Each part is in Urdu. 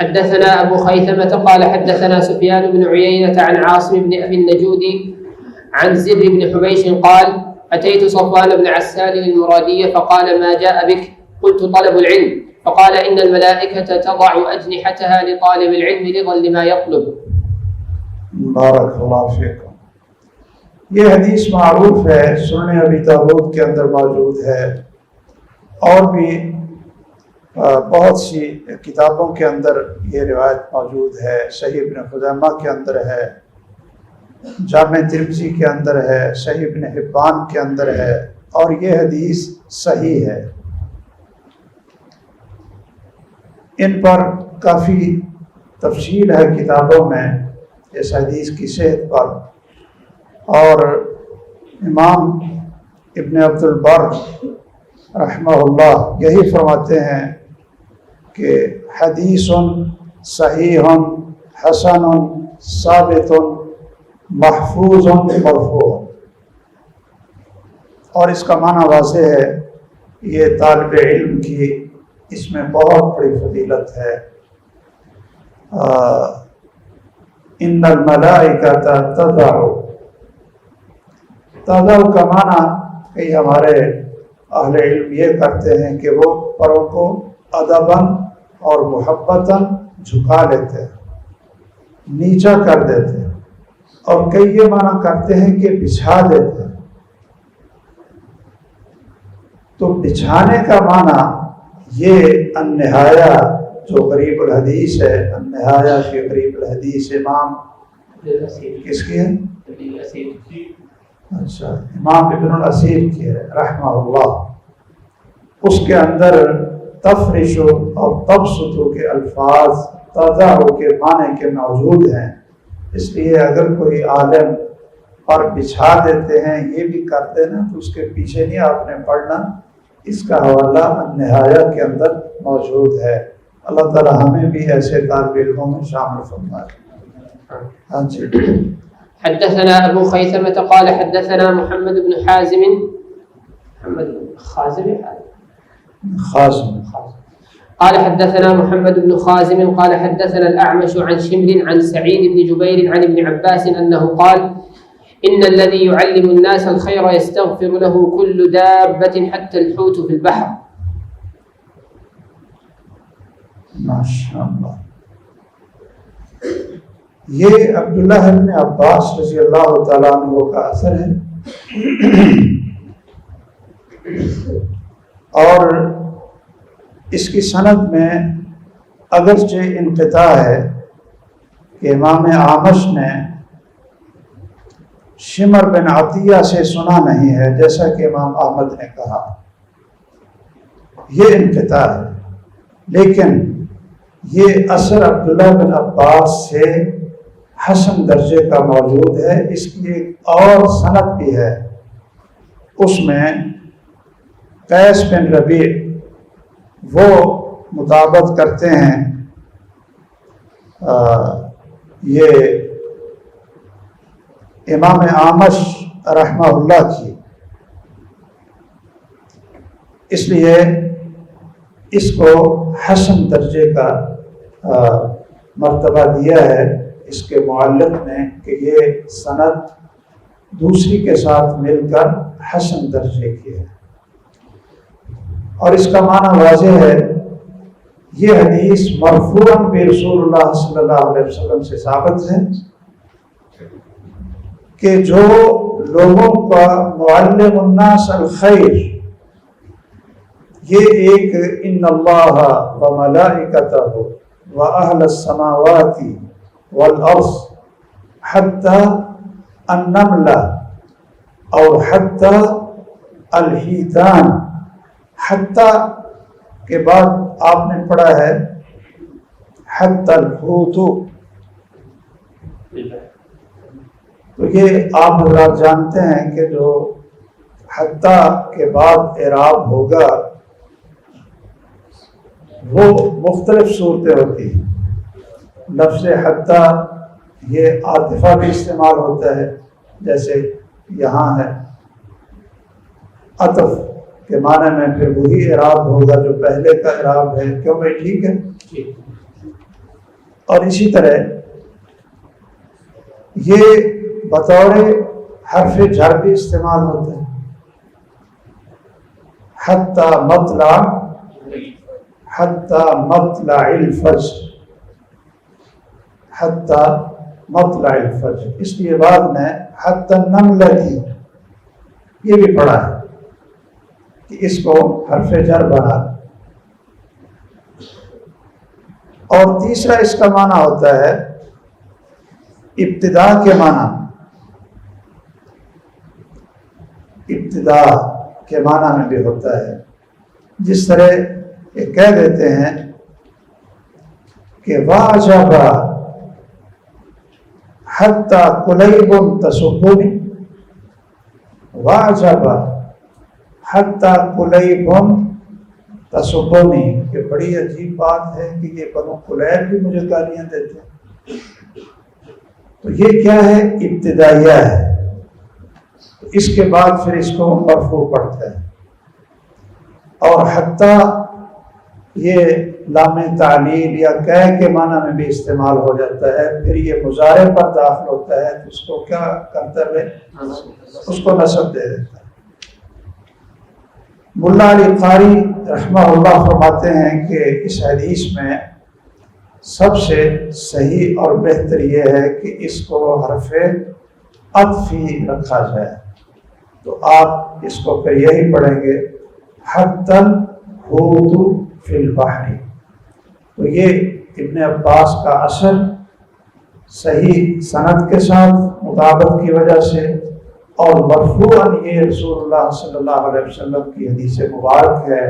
حدثنا أبو خيثمة قال حدثنا سفيان بن عيينة عن عاصم بن أبي النجود عن زر بن حبيش قال أتيت صفوان بن عسال المرادية فقال ما جاء بك؟ قلت طلب العلم. فقال إن الملائكة تضع أجنحتها لطالب العلم رضا لما يطلب. بارک اللہ فیکم. یہ حدیث معروف ہے، سنن ابی داؤد کے اندر موجود ہے، اور بھی بہت سی کتابوں کے اندر یہ روایت موجود ہے. صحیح ابن خزیمہ کے اندر ہے، جامع ترمذی کے اندر ہے، صحیح ابن حبان کے اندر ہے، اور یہ حدیث صحیح ہے. ان پر کافی تفصیل ہے کتابوں میں اس حدیث کی صحت پر، اور امام ابن عبد البر رحمہ اللہ یہی فرماتے ہیں کہ حدیث صحیح حسن ثابت محفوظ مرفوع. اور اس کا معنی واضح ہے، یہ طالب علم کی اس میں بہت بڑی فضیلت ہے. ان الملائکۃ تضع، تضع کا معنی کہ ہمارے اہل علم یہ کرتے ہیں کہ وہ پروں کو ادباً اور محبتاً جھکا لیتے ہیں، نیچا کر دیتے ہیں، اور کئی یہ معنی کرتے ہیں کہ بچھا دیتے ہیں. تو بچھانے کا معنی یہ النہایہ جو غریب الحدیث ہے، النہایہ فی غریب الحدیث، امام کس کی ہے؟ اچھا، امام ابن الاسیر کی ہے رحمہ اللہ. اس کے اندر تفرش اور تبسط کے الفاظ تضع کے معنی کے موجود ہیں. اس لیے اگر کوئی عالم پر بچھا دیتے ہیں یہ بھی کرتے نا تو اس کے پیچھے نہیں آپ نے پڑھنا. اس کا حوالہ النہایہ کے اندر موجود ہے. اللہ تعالی ہمیں بھی ایسے طالب علموں میں شامل فرمائے. ہاں جی. حدثنا ابو خيثمة قال حدثنا محمد بن حازم، محمد بن خازم قال حدثنا محمد بن خازم قال حدثنا الأعمش عن شمر عن سعيد بن جبير عن ابن عباس أنه قال إن الذي يعلم الناس الخير يستغفر له كل دابة حتى الحوت في البحر. ماشاءاللہ. یہ عبداللہ ابن عباس رضی اللہ تعالیٰ عنہ کا اثر ہے، اور اس کی سند میں اگرچہ انقطاع ہے کہ امام اعمش نے شمر بن عطیہ سے سنا نہیں ہے، جیسا کہ امام احمد نے کہا. یہ انقطاع ہے، لیکن یہ اثر عبداللہ بن عباس سے حسن درجے کا موجود ہے. اس کی ایک اور سند بھی ہے، اس میں قیس بن ربیع وہ مطابقت کرتے ہیں یہ امام اعمش رحمہ اللہ کی. اس لیے اس کو حسن درجے کا مرتبہ دیا ہے اس کے معلق نے کہ یہ سند دوسری کے ساتھ مل کر حسن درجے کی ہے. اور اس کا معنی واضح ہے، یہ حدیث مرفوعاً برسول اللہ صلی اللہ علیہ وسلم سے ثابت ہے کہ جو لوگوں کا معلم الناس الخیر، یہ ایک ان اللہ و ملائکتہ و اہل السماوات والارض حتی النمل اور حتی الحیتان، حتی کے بعد آپ نے پڑھا ہے حتی الحوت. تو یہ آپ حضرات جانتے ہیں کہ جو حتی کے بعد اعراب ہوگا وہ مختلف صورتیں ہوتی ہیں. لفظ حتی یہ عاطفہ بھی استعمال ہوتا ہے، جیسے یہاں ہے عطف کے معنی میں پھر وہی اعراب ہوگا جو پہلے کا اعراب ہے. کیوں بھائی ٹھیک ہے؟ اور اسی طرح یہ بطور حرف جر بھی استعمال ہوتا ہے، حتی مطلع الفجر، حتی مطلع الفجر، اس لیے بعد میں حتی النملۃ یہ بھی پڑھا ہے کہ اس کو حرف جر بنا۔ اور تیسرا اس کا معنی ہوتا ہے ابتدا کے معنی، ابتدا کے معنی میں بھی ہوتا ہے، جس طرح یہ کہہ دیتے ہیں کہ واجب حتی قلیب تسبنی، واجب حتی قلیب تسبنی، کہ بڑی عجیب بات ہے کہ یہ بنو قلیب بھی مجھے گالیاں دیتے ہیں۔ تو یہ کیا ہے؟ ابتدائیہ ہے، اس کے بعد پھر اس کو مرفوع پڑھتا ہے۔ اور حتی یہ لام تعلیل یا کہہ کے معنی میں بھی استعمال ہو جاتا ہے، پھر یہ مضارع پر داخل ہوتا ہے تو اس کو کیا کرتا ہے؟ اس کو نصب دے دیتا ہے۔ ملا علی قاری رحمہ اللہ فرماتے ہیں کہ اس حدیث میں سب سے صحیح اور بہتر یہ ہے کہ اس کو حرف عطفی رکھا جائے، تو آپ اس کو پھر یہی پڑھیں گے حتی الحوت فی البحر۔ تو یہ ابن عباس کا اثر صحیح سند کے ساتھ مطابقت کی وجہ سے، اور مرفوعاً یہ رسول اللہ صلی اللہ علیہ وسلم کی حدیث مبارک ہے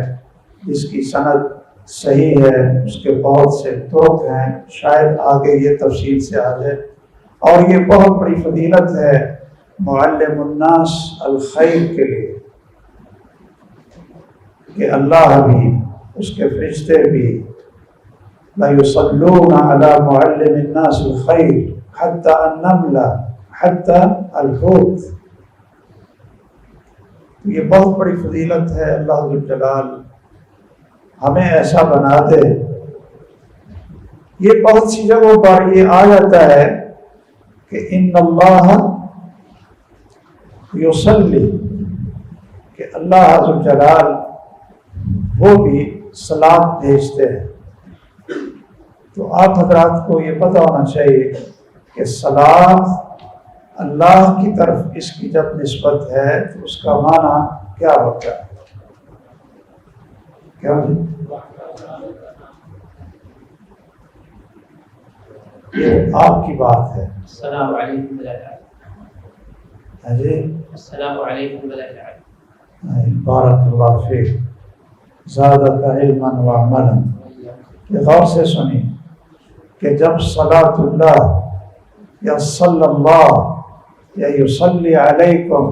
جس کی سند صحیح ہے، اس کے بہت سے طرق ہیں، شاید آگے یہ تفصیل سے آ جائے۔ اور یہ بہت بڑی فضیلت ہے معلم الناس الخیر کے لیے کہ اللہ بھی، اس کے فرشتے بھی لا یصلون علی معلم الناس الخیر حتی النمل حتی الحوت۔ یہ بہت بڑی فضیلت ہے، اللہ ذو الجلال ہمیں ایسا بنا دے۔ یہ بہت سی جگہوں پر یہ آ جاتا ہے کہ ان اللہ یصلی، کہ اللہ ذو الجلال وہ بھی سلام بھیجتے ہیں۔ تو آپ حضرات کو یہ پتہ ہونا چاہیے کہ سلام اللہ کی طرف اس کی جب نسبت ہے تو اس کا معنی کیا ہوتا ہے؟ کیا یہ آپ کی بات ہے۔ السلام علیکم جی السلام علیکم بارک اللہ فیک، زادک علما وعملا۔ یہ غور سے سنی کہ جب صلاۃ اللہ یا صلی اللہ یا یصلی علیکم،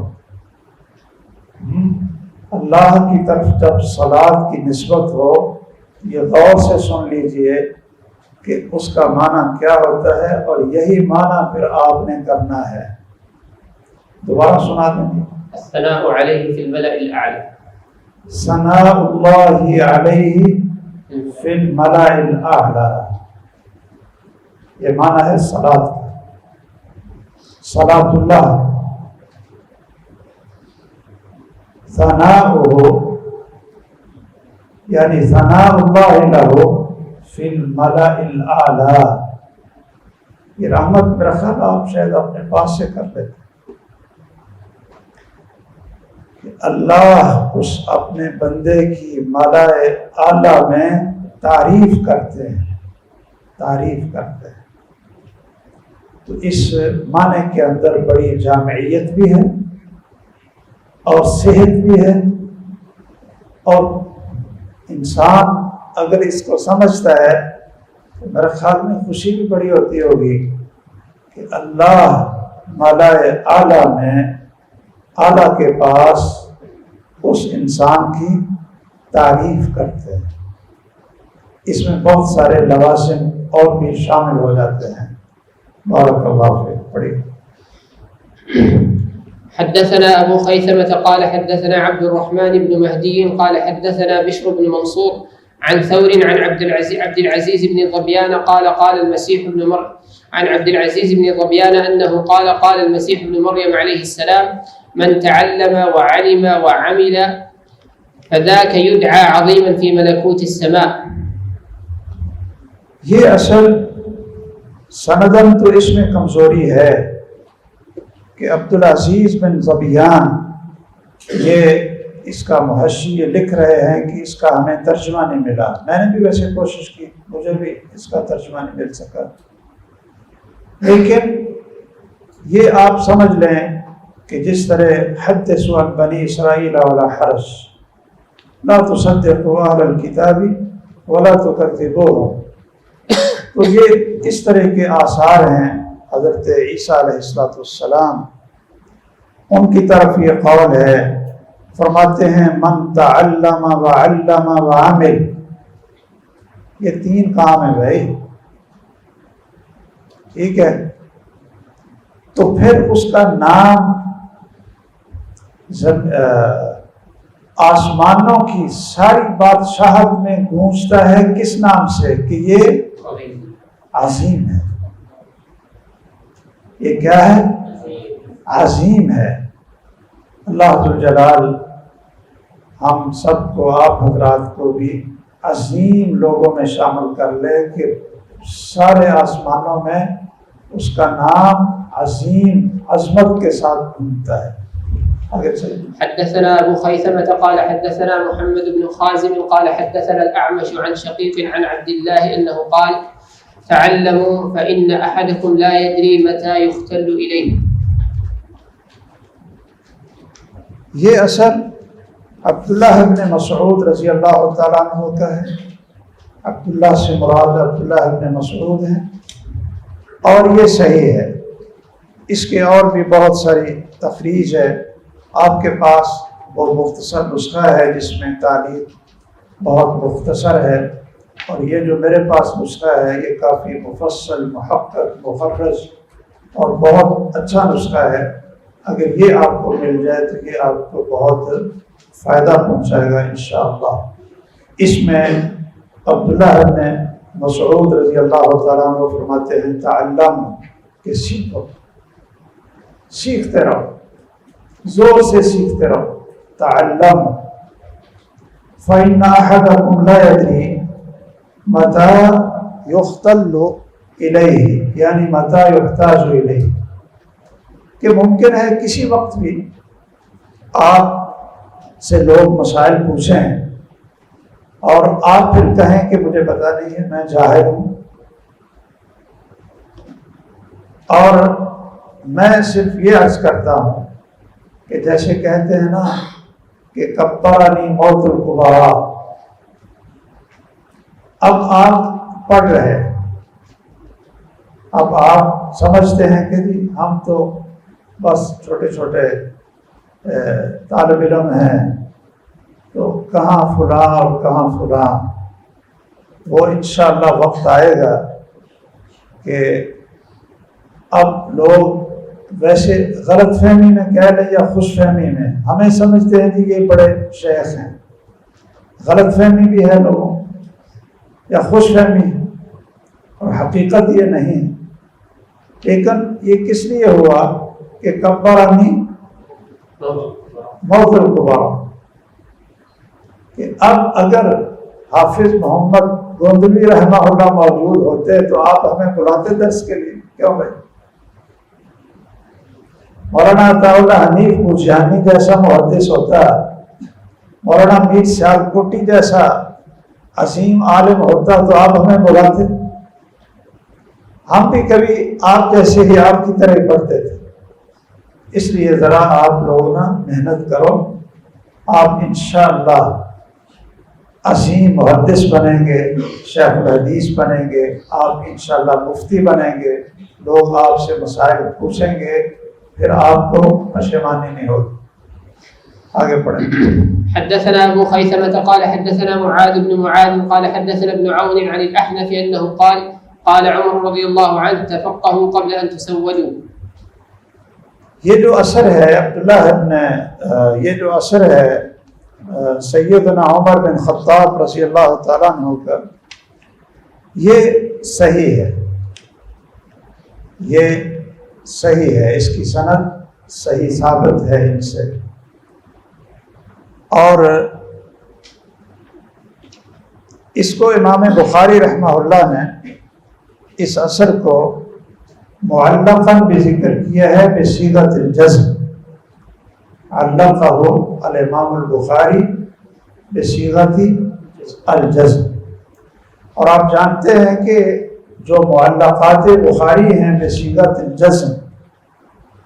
اللہ کی طرف جب صلاۃ کی نسبت ہو، یہ غور سے سن لیجئے کہ اس کا معنی کیا ہوتا ہے، اور یہی معنی پھر آپ نے کرنا ہے۔ دوبارہ سنا دیں گے۔ الثناء علیہ فی الملأ الاعلی، ثناء اللہ علیہ فی الملأ الاعلی، یہ معنی ہے صلاۃ کا، صلاۃ اللہ ثناؤہ، یعنی ثناء اللہ لہ فی الملأ الاعلی۔ یہ رحمت میرا خیال آپ شاید اپنے پاس سے کر لیتے کہ اللہ اس اپنے بندے کی ملأ اعلی میں تعریف کرتے ہیں، تعریف کرتے ہیں۔ تو اس معنی کے اندر بڑی جامعیت بھی ہے اور صحت بھی ہے، اور انسان اگر اس کو سمجھتا ہے تو میرے خیال میں خوشی بھی بڑی ہوتی ہوگی کہ اللہ ملأ اعلیٰ میں، اعلیٰ کے پاس اس انسان کی تعریف کرتے ہیں۔ اس میں بہت سارے لوازم اور بھی شامل ہو جاتے ہیں۔ بارک اللہ فیک، پڑھیے۔ حدثنا أبو خيثمة قال حدثنا عبد الرحمن بن مهدي قال حدثنا بشر بن منصور عن ثور عن عبد العزيز بن ظبيان قال قال المسيح ابن مريم عن عبد العزيز بن ظبيان أنه قال قال المسيح ابن مريم عليه السلام من تعلم وعلم وعمل فذاك يدعى عظيما في ملكوت السماء. یہ اصل سندن تو اس میں کمزوری ہے کہ عبدالعزیز بن ظبیان یہ اس کا محشی یہ لکھ رہے ہیں کہ اس کا ہمیں ترجمہ نہیں ملا. میں نے بھی ویسے کوشش کی, مجھے بھی اس کا ترجمہ نہیں مل سکا, لیکن یہ آپ سمجھ لیں کہ جس طرح حدثوا عن بنی اسرائیل ولا حرج لا تصدقوا اہل الکتاب ولا تکذبوهم, تو یہ اس طرح کے آثار ہیں حضرت عیسیٰ علیہ السلام, ان کی طرف یہ قول ہے, فرماتے ہیں من تعلم وعلم وعمل, یہ 3 کام ہے بھائی, ٹھیک ہے. تو پھر اس کا نام آسمانوں کی ساری بادشاہت میں گونجتا ہے کس نام سے کہ یہ عظیم ہے. یہ کیا ہے؟ عظیم ہے. اللہ ذوالجلال ہم سب کو, آپ حضرات کو بھی عظیم لوگوں میں شامل کر لے کہ سارے آسمانوں میں اس کا نام عظیم عظمت کے ساتھ گونجتا ہے. حدثنا أبو خيثمة قال حدثنا محمد بن خازم قال حدثنا الأعمش عن شقيق عن عبد الله أنه قال تعلموا فإن أحدكم لا يدري متى يختل إليه. یہ اثر عبداللہ ابن مسعود رضی اللہ تعالیٰ عنہ کا ہے. عبداللہ سے مراد عبداللہ ابن مسعود ہیں, اور یہ صحیح ہے. اس کے اور بھی بہت ساری تخریج ہے. آپ کے پاس وہ مختصر نسخہ ہے جس میں تعلیق بہت مختصر ہے, اور یہ جو میرے پاس نسخہ ہے یہ کافی مفصل, محقق, مخرج اور بہت اچھا نسخہ ہے. اگر یہ آپ کو مل جائے تو یہ آپ کو بہت فائدہ پہنچائے گا انشاءاللہ. اس میں عبداللہ ابن مسعود رضی اللہ تعالیٰ عنہ فرماتے ہیں تعلم, کہ سیکھو, سیکھتے رہو, زور سے سیکھتے رہو. تعلم فإن أحدكم لا يدري متى يختل إليه, یعنی متى يحتاج إليه, کہ ممکن ہے کسی وقت بھی آپ سے لوگ مسائل پوچھیں اور آپ پھر کہیں کہ مجھے پتہ نہیں ہے, میں جاہل ہوں, اور میں صرف یہ عرض کرتا ہوں کہ جیسے کہتے ہیں نا کہ کبرنی موت الکبراء. اب آپ پڑھ رہے, اب آپ سمجھتے ہیں کہ جی ہم تو بس چھوٹے چھوٹے طالب علم ہیں, تو کہاں فلاں اور کہاں فلاں. وہ انشاءاللہ وقت آئے گا کہ اب لوگ ویسے غلط فہمی میں کہہ لیں یا خوش فہمی میں ہمیں سمجھتے ہیں کہ یہ بڑے شیخ ہیں, غلط فہمی بھی ہے لوگوں یا خوش فہمی, اور حقیقت یہ نہیں. لیکن یہ کس لیے ہوا کہ کبرنی موت الکبراء, کہ اب اگر حافظ محمد گوندوی رحمہ اللہ موجود ہوتے تو آپ ہمیں بلاتے درس کے لیے, کیوں بھائی؟ مولانا عطا اللہ حنیف پوجانی جیسا محدث ہوتا, مولانا میر سیال کوٹی جیسا عظیم عالم ہوتا تو آپ ہمیں بلاتے. ہم بھی کبھی آپ جیسے ہی آپ کی طرح پڑھتے تھے. اس لیے ذرا آپ لوگ نا محنت کرو, آپ انشاءاللہ عظیم محدث بنیں گے, شیخ الحدیث بنیں گے, آپ انشاءاللہ مفتی بنیں گے, لوگ آپ سے مسائل پوچھیں گے, پھر آپ کو پشیمانی نہیں ہوگی. آگے پڑھیں. حدثنا ابو خيثمة قال حدثنا معاذ بن معاذ قال حدثنا ابن عون عن الأحنف انه قال قال عمر رضي الله عنه تفقهوا قبل ان تسودوا. یہ جو اثر ہے عبداللہ ابن, یہ جو اثر ہے سیدنا عمر بن خطاب رضی اللہ تعالیٰ عنہ کا، یہ صحیح ہے، یہ صحیح ہے، اس کی سند صحیح ثابت ہے ان سے۔ اور اس کو امام بخاری رحمہ اللہ نے اس اثر کو معلقاً بھی ذکر کیا ہے بصیغۃ الجزم، علقہ الامام البخاری بصیغۃ الجزم۔ اور آپ جانتے ہیں کہ جو معلقات بخاری ہیں بصیغۃ الجزم،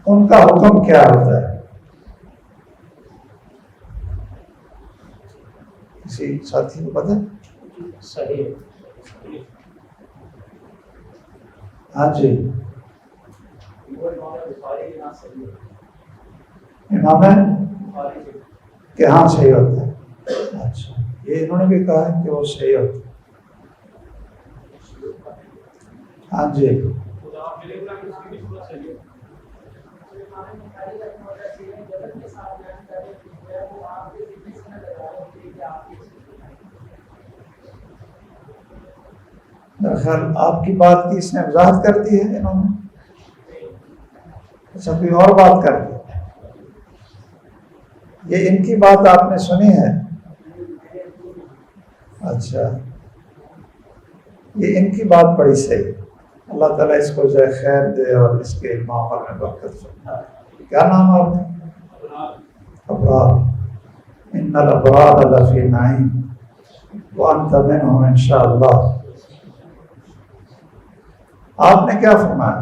ان کا حکم کیا ہوتا ہے؟ کسی ساتھی کو پتہ؟ صحیح۔ ہاں جی، امام ہے کہ ہاں صحیح ہوتا ہے۔ اچھا، یہ انہوں نے بھی کہا ہے کہ وہ صحیح ہوتا ہے۔ ہاں جی، خیر آپ کی بات کی اس نے وضاحت کر دی ہے انہوں نے، اچھا کوئی اور بات کر دی؟ یہ ان کی بات آپ نے سنی ہے؟ اچھا، یہ ان کی بات بڑی صحیح، اللہ تعالیٰ اس کو جائے خیر دے اور اس کے علم و عمل میں برکت فرمائے۔ کیا نام ہے آپ کا؟ ابرار، ان الابرار لفی نعیم وانت منہم انشاءاللہ۔ آپ نے کیا فرمایا؟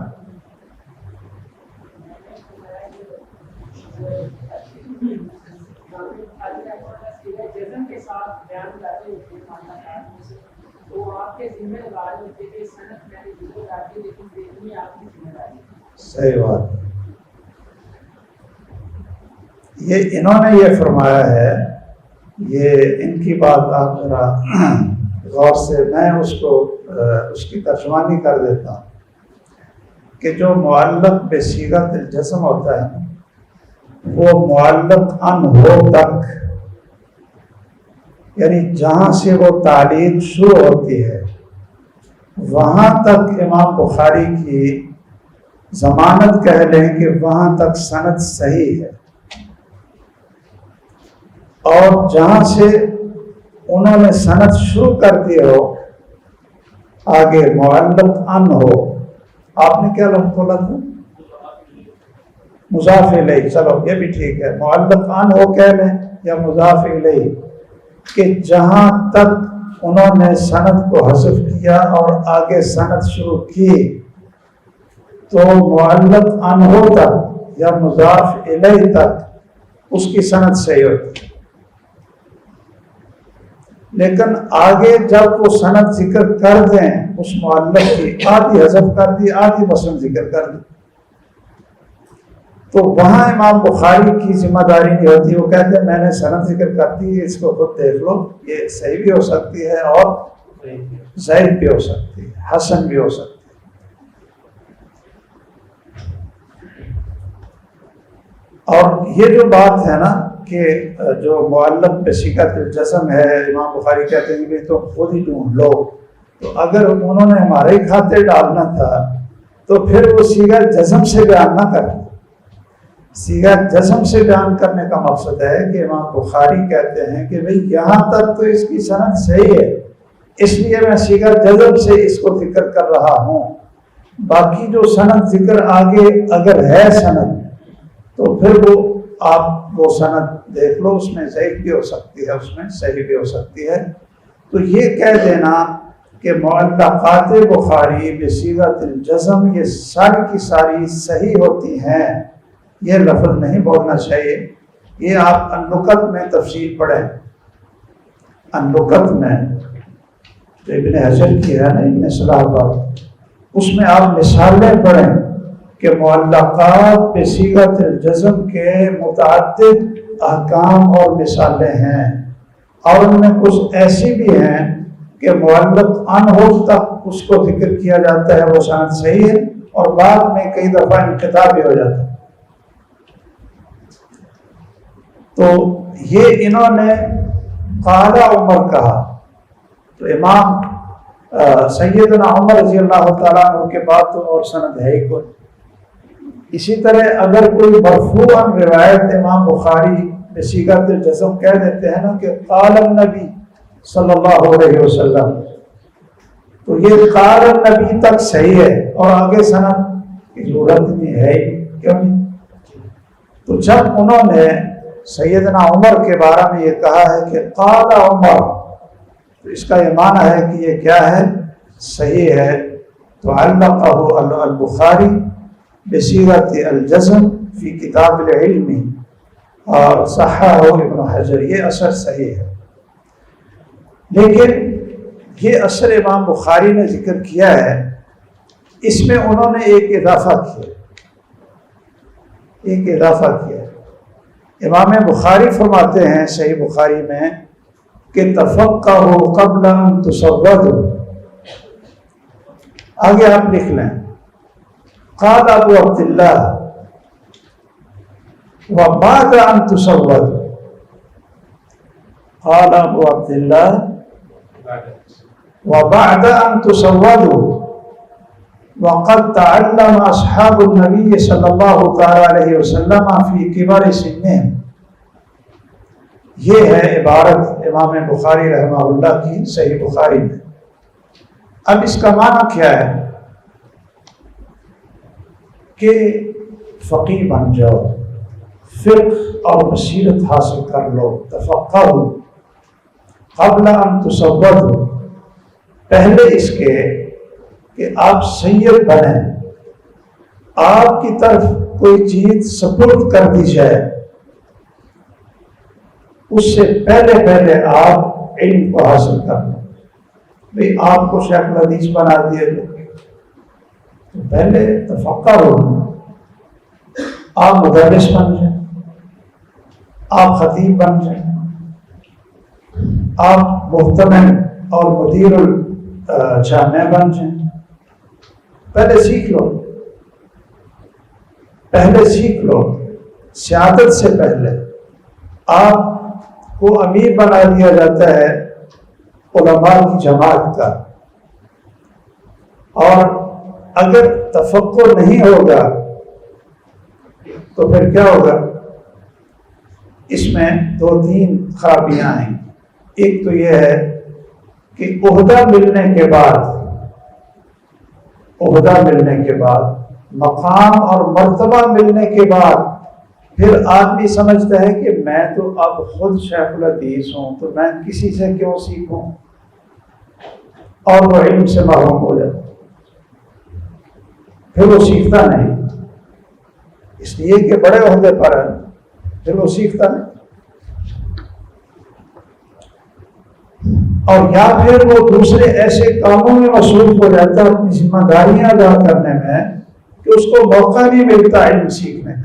صحیح بات، یہ انہوں نے یہ فرمایا ہے، یہ ان کی بات آپ ذرا غور سے، میں اس کی ترجمانی کر دیتا ہوں کہ جو معلق بصیغۃ الجزم ہوتا ہے وہ معلق ان ہو تک، یعنی جہاں سے وہ تعلیق شروع ہوتی ہے وہاں تک امام بخاری کی ضمانت کہہ لیں کہ وہاں تک سند صحیح ہے، اور جہاں سے انہوں نے سند شروع کر دی ہو آگے معلق ان ہو، آپ نے کیا لفظ بولا تھا؟ مضاف الیہ، چلو یہ بھی ٹھیک ہے، معلق ان ہو کہہ لیں یا مضاف الیہ، کہ جہاں تک انہوں نے سند کو حذف کیا اور آگے سند شروع کی تو معلق ان ہو تک یا مضاف الیہ تک اس کی سند صحیح ہوتی ہے، لیکن آگے جب وہ سند ذکر کر دیں اس معلق کی، آدھی حذف کر دی آدھی مثلا ذکر کر دی، تو وہاں امام بخاری کی ذمہ داری نہیں ہوتی، وہ کہتے ہیں میں نے سند ذکر کر دی، اس کو خود دیکھ لو، یہ صحیح بھی ہو سکتی ہے اور ضعیف بھی ہو سکتی ہے، حسن بھی ہو سکتی ہے۔ اور یہ جو بات ہے نا کہ جو معلق بصیغۃ الجزم ہے، امام بخاری کہتے ہیں کہ تم خود ہی ڈھونڈ لو، تو اگر انہوں نے ہمارے کھاتے ڈالنا تھا تو پھر وہ صیغہ جزم سے بیان نہ کریں۔ صیغہ جزم سے بیان کرنے کا مقصد ہے کہ امام بخاری کہتے ہیں کہ بھئی یہاں تک تو اس کی سند صحیح ہے، اس لیے میں صیغہ جزم سے اس کو ذکر کر رہا ہوں، باقی جو سند ذکر آگے اگر ہے سند تو پھر آپ وہ سند دیکھ لو، اس میں ضعیف بھی ہو سکتی ہے، اس میں صحیح بھی ہو سکتی ہے۔ تو یہ کہہ دینا کہ معلقات بخاری بصیغۃ الجزم یہ ساری کی ساری صحیح ہوتی ہیں، یہ لفظ نہیں بولنا چاہیے۔ یہ آپ النکت میں تفصیل پڑھیں، النکت میں جو ابن حجر کی ہے نا، ابن صلاح پر، اس میں آپ مثالیں پڑھیں کہ معلقات بصیغۃ الجزم کے متعدد احکام اور مثالیں ہیں، اور ان میں کچھ ایسی بھی ہیں کہ معلق ان ہو تک اس کو ذکر کیا جاتا ہے، وہ سند صحیح ہے، اور بعد میں کئی دفعہ انقطاع بھی ہو جاتا ہے۔ تو یہ انہوں نے قال عمر کہا، تو امام سیدنا عمر رضی اللہ تعالیٰ عنہ کے بعد تو اور سند ہے ہی کوئی۔ اسی طرح اگر کوئی مرفوعاً روایت امام بخاری بصیغۃ الجزم کہہ دیتے ہیں نا کہ قال النبی صلی اللہ علیہ وسلم، تو یہ قال النبی تک صحیح ہے اور آگے سند کی ضرورت نہیں ہے، کیوں نہیں؟ تو جب انہوں نے سیدنا عمر کے بارے میں یہ کہا ہے کہ قال عمر، تو اس کا یہ معنی ہے کہ یہ کیا ہے؟ صحیح ہے۔ تو علقہ البخاری بصیغۃ الجزم فی کتاب العلم اور صححہ ابن حجر، یہ اثر صحیح ہے۔ لیکن یہ اثر امام بخاری نے ذکر کیا ہے، اس میں انہوں نے ایک اضافہ کیا۔ امام بخاری فرماتے ہیں صحیح بخاری میں کہ تفقہوا قبل ان تسودوا، آگے آپ لکھ لیں قال ابو عبداللہ وبعد ان تسودوا، قال ابو عبداللہ وبعد ان تسودوا وقد تعلم اصحاب النبی صلی اللہ تعالی علیہ وسلم فی کبر سنہم۔ یہ ہے عبارت امام بخاری رحمہ اللہ کی صحیح بخاری میں۔ اب اس کا معنی کیا ہے کہ فقیہ بن جاؤ، فقہ اور بصیرت حاصل کر لو، تفقہوا قبل ان تسودوا، پہلے اس کے کہ آپ سید بنیں، آپ کی طرف کوئی چیز سپرد کر دی جائے، اس سے پہلے آپ علم کو حاصل کر لیں۔ بھئی آپ کو شیخ الحدیث بنا دیا جائے تو پہلے تفقہ ہو، آپ مدرس بن جائیں، آپ خطیب بن جائیں، آپ محتمم اور مدیر الجامع بن جائیں، پہلے سیکھ لو۔ سیادت سے پہلے آپ کو امیر بنا دیا جاتا ہے علماء کی جماعت کا، اور اگر تفقہ نہیں ہوگا تو پھر کیا ہوگا؟ اس میں 2-3 خرابیاں ہیں۔ ایک تو یہ ہے کہ عہدہ ملنے کے بعد مقام اور مرتبہ ملنے کے بعد پھر آدمی سمجھتا ہے کہ میں تو اب خود شیخ الحدیث ہوں، تو میں کسی سے کیوں سیکھوں، اور وہ علم سے محروم ہو جاتا، پھر وہ سیکھتا نہیں، اس لیے کہ بڑے عہدے پر ہے، پھر وہ سیکھتا نہیں، اور یا پھر وہ دوسرے ایسے کاموں میں مصروف ہو جاتا ہے اپنی ذمہ داریاں ادا کرنے میں کہ اس کو موقع نہیں ملتا علم سیکھنے کا۔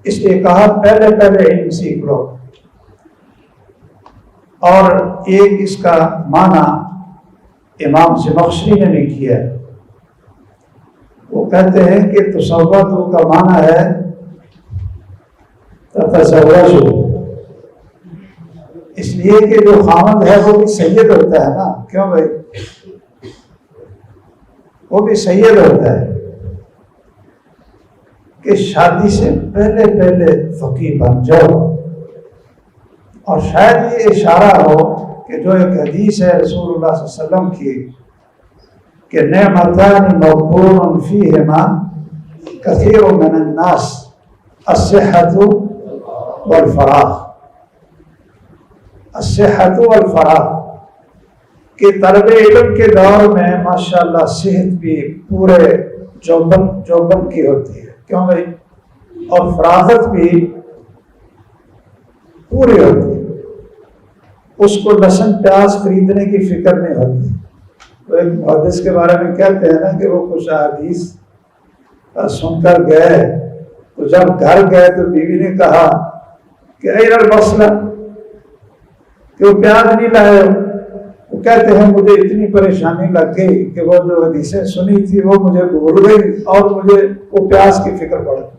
اس لیے کہا پہلے علم سیکھ لو۔ اور ایک اس کا معنی امام زمخشری نے بھی کیا ہے، وہ کہتے ہیں کہ تسودوا کا معنی ہے تتزوجوا، اس لیے کہ جو خاوند ہے وہ بھی سید ہوتا ہے نا، کیوں بھائی؟ وہ بھی سید ہوتا ہے کہ شادی سے پہلے فقیہ بن جاؤ۔ اور شاید یہ اشارہ ہو کہ جو ایک حدیث ہے رسول اللہ صلی اللہ علیہ وسلم کی کہ نعمتان مغبون فیہما کثیر من الناس الصحۃ والفراغ، الصحۃ والفراغ، کہ طلب علم کے دور میں ماشاءاللہ صحت بھی پورے جوبن کی ہوتی ہے، کیوں بھائی؟ اور فراغت بھی پوری ہوتی ہے، اس کو لہسن پیاز خریدنے کی فکر نہیں ہوتی۔ تو ایک محدث کے بارے میں کہتے ہیں نا کہ وہ کچھ حدیث سن کر گئے، تو جب گھر گئے تو بیوی نے کہا کہ اے المسلم، کہ وہ پیاز نہیں لائے۔ وہ کہتے ہیں مجھے اتنی پریشانی لگ گئی کہ وہ جو حدیثیں سنی تھی وہ مجھے بھول گئی اور مجھے وہ پیاز کی فکر پڑ گئی۔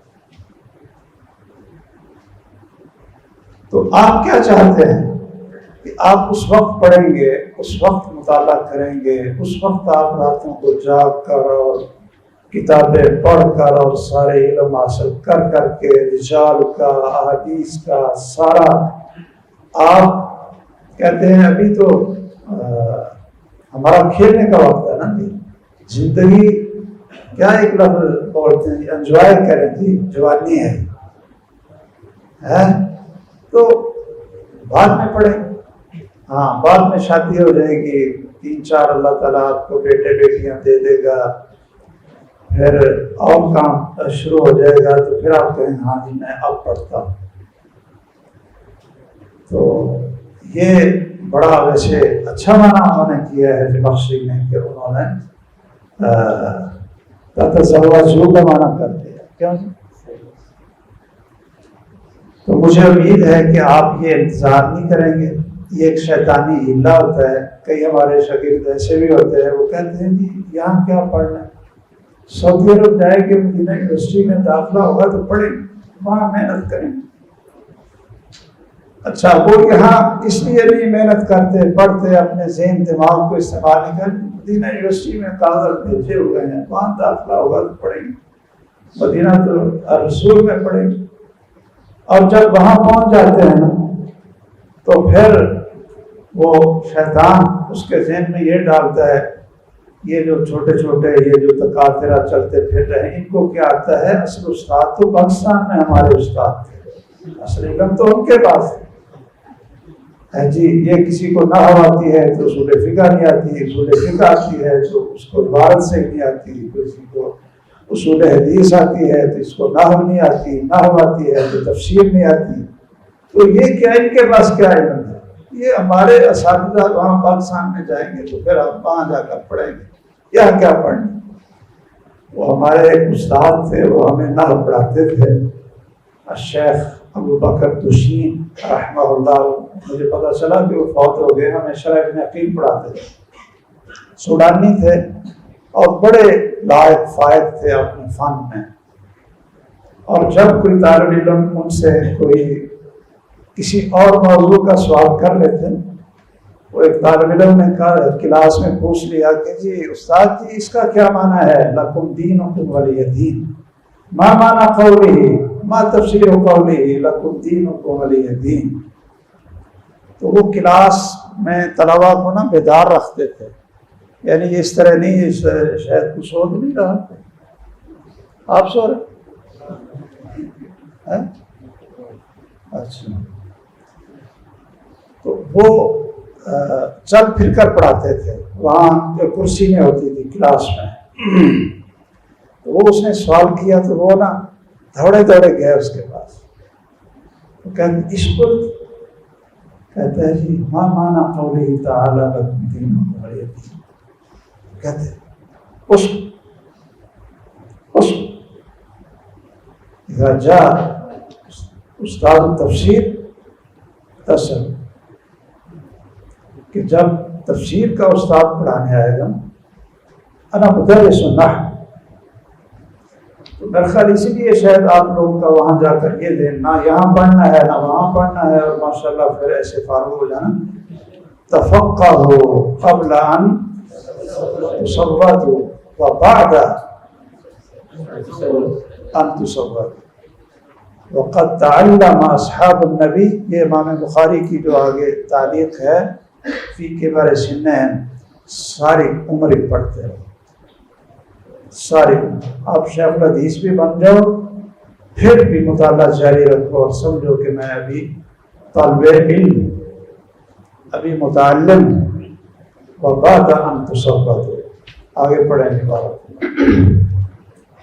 تو آپ کیا چاہتے ہیں کہ آپ اس وقت پڑھیں گے، اس وقت مطالعہ کریں گے، اس وقت آپ راتوں کو جاگ کر اور کتابیں پڑھ کر اور سارے علم حاصل کر کر کے رجال کا، احادیث کا سارا، آپ کہتے ہیں ابھی تو ہمارا کھیلنے کا وقت ہے نا جی، زندگی کیا ایک لفظ بولتے ہیں، انجوائے کریں جی، جوانی ہے تو بعد میں پڑھیں، ہاں بعد میں شادی ہو جائے گی، 3-4 اللہ تعالیٰ آپ کو بیٹے بیٹیاں دے دے گا، پھر اور کام شروع ہو جائے گا تو پھر آپ کہیں ہاں جی میں اب پڑھتا ہوں۔ تو یہ بڑا ویسے اچھا معنی انہوں نے کیا ہے بخشی نے کہ انہوں نے تتزوجوا کا معنی کر دیا، کیوں؟ تو مجھے امید ہے کہ آپ یہ انتظار نہیں کریں گے، یہ ایک شیطانی ہیلا ہوتا ہے، کئی ہمارے شاگرد ایسے بھی ہوتے ہیں وہ کہتے ہیں جی یہاں کیا پڑھنا ہے، سعودی عرب جائے کہ مدینہ یونیورسٹی میں داخلہ ہوگا تو پڑھیں، وہاں محنت کریں۔ اچھا وہ یہاں اس لیے نہیں محنت کرتے، پڑھتے، اپنے ذہن دماغ کو استعمال نہیں کرتے، مدینہ یونیورسٹی میں کاغذ بھیجے ہوئے ہیں، وہاں داخلہ ہوگا تو پڑھیں گے، مدینہ تو رسول میں پڑھیں گے۔ اور جب وہاں پہنچ جاتے ہیں نا تو پھر وہ شیطان اس کے ذہن میں یہ ڈالتا ہے، یہ جو چھوٹے چھوٹے یہ جو تکاترہ چلتے پھر رہے ہیں، ان کو کیا آتا ہے، اصل استاد تو پاکستان میں ہمارے استاد تھے، اصل علم تو ان کے پاس ہے جی، یہ کسی کو نحو آتی ہے تو اصول فقہ نہیں آتی، اصول فقہ آتی ہے تو اس کو عبارت سے نہیں آتی، کسی کو اصول حدیث آتی ہے تو اس کو نحو نہیں آتی، نحو آتی ہے تو تفسیر نہیں آتی، تو یہ کیا ان کے پاس کیا علم ہے؟ یہ ہمارے اساتذہ وہاں پاکستان میں جائیں گے تو پھر ہم وہاں جا کر پڑھیں گے، یہاں کیا پڑھیں؟ وہ ہمارے ایک استاد تھے، وہ ہمیں نحو پڑھاتے تھے، الشیخ ابو بکر دوشین رحمہ اللہ، مجھے پتہ چلا کہ وہ فوت ہو گئے، ہمیں شرح ابن عقیل پڑھاتے تھے، سوڈانی تھے اور بڑے لائق فائد تھے اپنے فن میں، اور جب کوئی طالب علم ان سے کوئی کسی اور موضوع کا سوال کر لیتے، وہ ایک طالب علم نے کہا کلاس میں پوچھ لیا کہ جی استاد جی اس کا کیا معنی ہے، لکم دینکم ولی دین، ما معنی قولہ، ما تفسیر قولہ لکم دینکم ولی دین۔ تو وہ کلاس میں طلباء کو نا بیدار رکھتے تھے، یعنی یہ اس طرح نہیں، شاید کچھ سو نہیں رہا، آپ سو رہے؟ اچھا، تو وہ چل پھر کر پڑھاتے تھے، وہاں جو کرسی میں ہوتی تھی کلاس میں، تو وہ اس نے سوال کیا تو وہ نا دوڑے دوڑے گئے اس کے پاس، تو کہتے اس کو کہتا ہے جی ما معنی قولہ تعالی لکم دینکم ولی دین، کہتے اس اذا جاء استاد التفسیر تصل، کہ جب تفسیر کا استاد پڑھانے آئے گا، انا مدرس نحو، تو میرا خیال اسی لیے شاید آپ لوگوں کا وہاں جا کر یہ دین، نہ یہاں پڑھنا ہے نہ وہاں پڑھنا ہے، اور ماشاءاللہ پھر ایسے فارغ ہو جانا، تفقہوا قبل ان تصودوا وبعد ان تصودوا وقد تعلم اصحاب النبی، یہ امام بخاری کی جو آگے تعلیق ہے، فی کبر سنین، ساری عمر پڑھتے ہیں، ساری عمر، آپ شیخ الحدیث بھی بن جاؤ پھر بھی مطالعہ جاری رکھو، اور سمجھو کہ میں ابھی طالب علم، ابھی متعلم، وبعد ان تصودوا، آگے پڑھیں گے بارک۔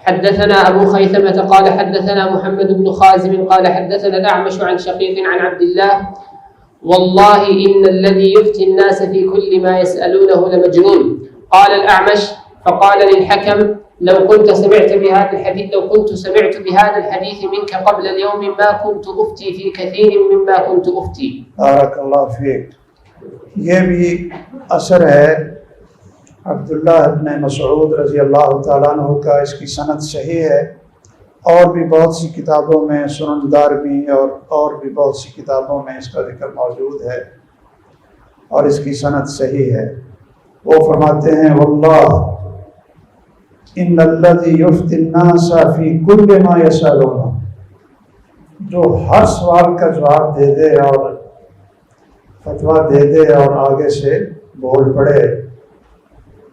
حدثنا أبو خيثمة قال حدثنا محمد بن خازم قال حدثنا الأعمش عن شقيق عن عبد الله والله إن الذي يفتي الناس في كل ما يسألونه لمجنون. قال الأعمش فقال للحكم لو كنت سمعت بهذا الحديث منك قبل اليوم ما كنت أفتي في كثير مما كنت أفتي. بارك الله فيك. یہ بھی اثر ہے عبداللہ ابن مسعود رضی اللہ تعالیٰ عنہ کا، اس کی سند صحیح ہے، اور بھی بہت سی کتابوں میں، سنن دارمی اور بھی بہت سی کتابوں میں اس کا ذکر موجود ہے اور اس کی سند صحیح ہے۔ وہ فرماتے ہیں واللہ ان الذی یفتی الناس فی کل ما یسألون، جو ہر سوال کا جواب دے دے اور فتویٰ دے دے اور آگے سے بول پڑے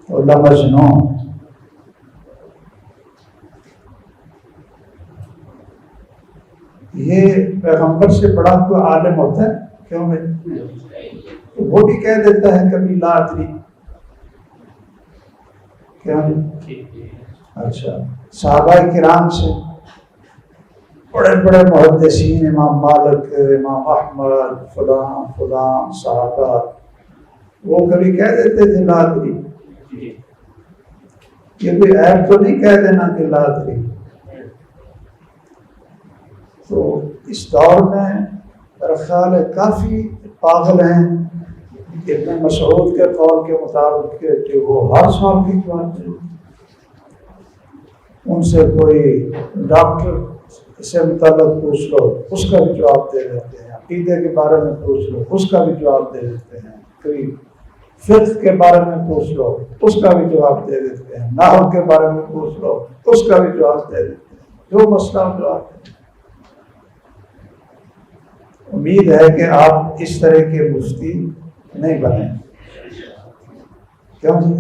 تو لمجنون، یہ پیغمبر سے بڑا کوئی عالم ہوتا ہے کیوں بھائی؟ تو وہ بھی کہہ دیتا ہے کبھی لا ادری، کیا؟ اچھا، صحابہ کرام سے بڑے بڑے محدثین، امام مالک، امام احمد، فلاں فلاں صحابہ، وہ کبھی کہہ دیتے تھے لا ادری؟ یہ کوئی عیب تو نہیں کہہ دینا کہ لا ادری۔ تو اس دور میں میرا خیال ہے کافی پاگل ہیں ابن مسعود کے قول کے مطابق کہ وہ ہر سوال کی جواب دیں۔ ان سے کوئی ڈاکٹر سے متعلق پوچھ لو، اس کا بھی جواب دے دیتے ہیں، عقیدے کے بارے میں پوچھ لو، اس کا بھی جواب دے دیتے ہیں، کوئی فقہ کے بارے میں پوچھ لو، اس کا بھی جواب دے دیتے ہیں، نحو کے بارے میں پوچھ لو، اس کا بھی جواب دے دیتے ہیں، جو مسئلہ جواب دے۔ امید ہے کہ آپ اس طرح کے مفتی نہیں بنیں، کیوں جی؟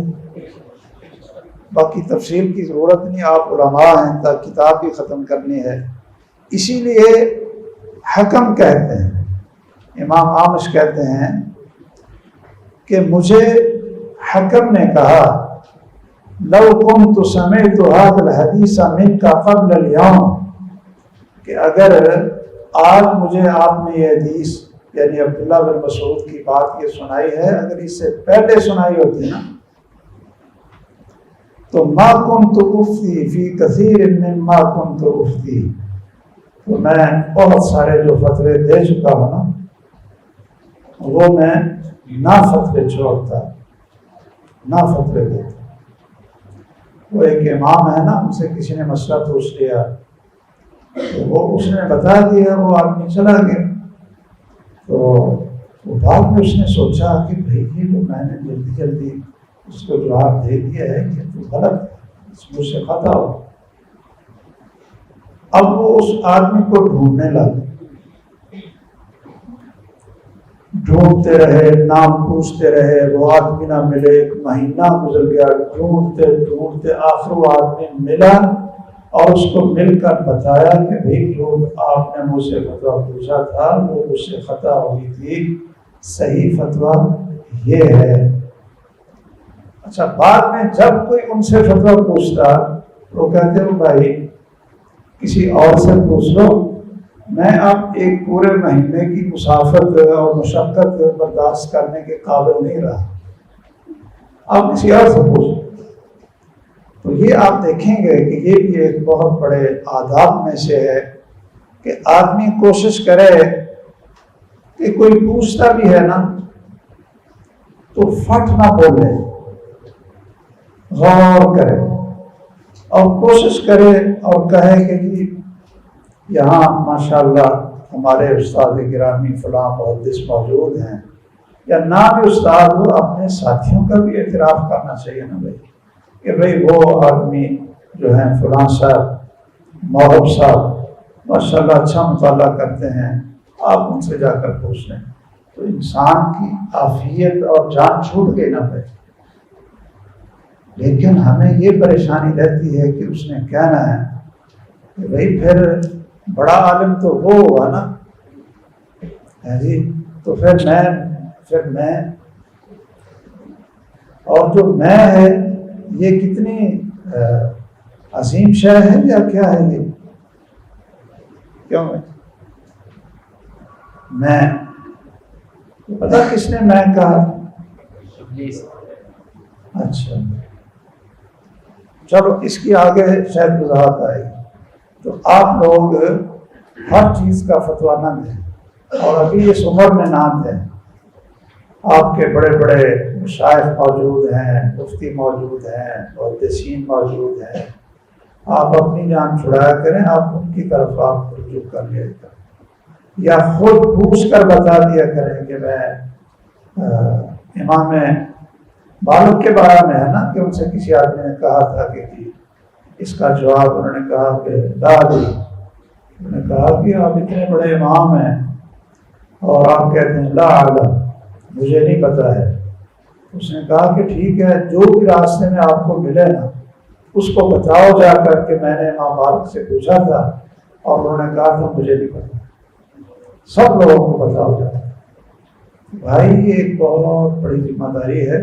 باقی تفصیل کی ضرورت نہیں، آپ علماء ہیں، تا کتاب بھی ختم کرنی ہے۔ اسی لیے حکم کہتے ہیں، امام عامش کہتے ہیں کہ مجھے حکم نے کہا لو كنت سمعت هذا الحديث منك قبل اليوم، کہ اگر آج مجھے آپ نے یہ حدیث یعنی عبداللہ بن مسعود کی بات یہ سنائی ہے، اگر اس سے پہلے سنائی ہوتی نا تو ما كنت افتي في كثير مما كنت افتي، تو میں بہت سارے جو فتوے دے چکا ہوں نا وہ میں نہ فتوے چھوڑتا، نہ فتوے دیتا۔ وہ ایک امام ہے نا، ان سے کسی نے مسئلہ پوچھ لیا تو وہ اس نے بتا دیا، وہ آدمی چلا گیا، تو وہ بعد میں اس نے سوچا کہ بھائی یہ تو میں نے جلدی جلدی اس کو جواب دے دیا ہے کہ تو غلط ہے، اس مجھ سے خطا ہو۔ اب وہ اس آدمی کو ڈھونڈنے لگا، ڈھونڈتے رہے، نام پوچھتے رہے، وہ آدمی نہ ملے، ایک مہینہ گزر گیا، ڈھونڈتے ڈھونڈتے آخر وہ آدمی ملا اور اس کو مل کر بتایا کہ بھائی جو آپ نے مجھ سے فتویٰ پوچھا تھا وہ مجھ سے خطا ہوئی تھی، صحیح فتویٰ یہ ہے۔ اچھا، بعد میں جب کوئی ان سے فتویٰ پوچھتا تو کہتے ہو بھائی کسی اور سے پوچھ لو، میں اب ایک پورے مہینے کی مسافت اور مشقت برداشت کرنے کے قابل نہیں رہا، آپ کسی اور سے پوچھ لو۔ تو یہ آپ دیکھیں گے کہ یہ بھی ایک بہت بڑے آداب میں سے ہے کہ آدمی کوشش کرے کہ کوئی پوچھتا بھی ہے نا تو فٹ نہ بولے، غور کرے اور کوشش کرے اور کہے کہ جی یہاں ماشاءاللہ ہمارے استاد گرامی فلاں محدث موجود ہیں، یا نہ بھی استاد ہو اپنے ساتھیوں کا بھی اعتراف کرنا چاہیے نا بھائی، کہ بھائی وہ آدمی جو ہیں فلاں صاحب، موہب صاحب ماشاءاللہ اچھا مطالعہ کرتے ہیں، آپ ان سے جا کر پوچھ لیں، تو انسان کی عافیت اور جان چھوٹ گئی نا بھائی۔ لیکن ہمیں یہ پریشانی رہتی ہے کہ اس نے کہنا ہے کہ بھائی پھر بڑا عالم تو وہ ہوا نا جی، تو پھر میں اور جو میں ہے یہ کتنی عظیم شے ہے یا کیا ہے یہ؟ کیوں میں پتا کس نے میں کہا؟ اچھا چلو اس کی آگے شاید وضاحت آئے گی۔ تو آپ لوگ ہر چیز کا فتویٰ نہ دیں، اور ابھی اس عمر میں نہ دیں۔ آپ کے بڑے بڑے مشائخ موجود ہیں، مفتی موجود ہیں، محدثین موجود ہیں، آپ اپنی جان چھڑایا کریں، آپ ان کی طرف آپ رجوع کر لیا کریں، یا خود پوچھ کر بتا دیا کریں کہ میں امام مالک کے بارے میں ہے نا کہ ان سے کسی آدمی نے کہا تھا کہ اس کا جواب انہوں نے کہا کہ دادی، انہوں نے کہا کہ آپ اتنے بڑے امام ہیں اور آپ کہتے ہیں لا اعلم، مجھے نہیں پتا ہے۔ اس نے کہا کہ ٹھیک ہے، جو بھی راستے میں آپ کو ملے نا اس کو بتاؤ جا کر کہ میں نے امام مالک سے پوچھا تھا اور انہوں نے کہا تھا مجھے نہیں پتا، سب لوگوں کو بتاؤ جا۔ بھائی یہ ایک بہت بڑی ذمہ داری ہے،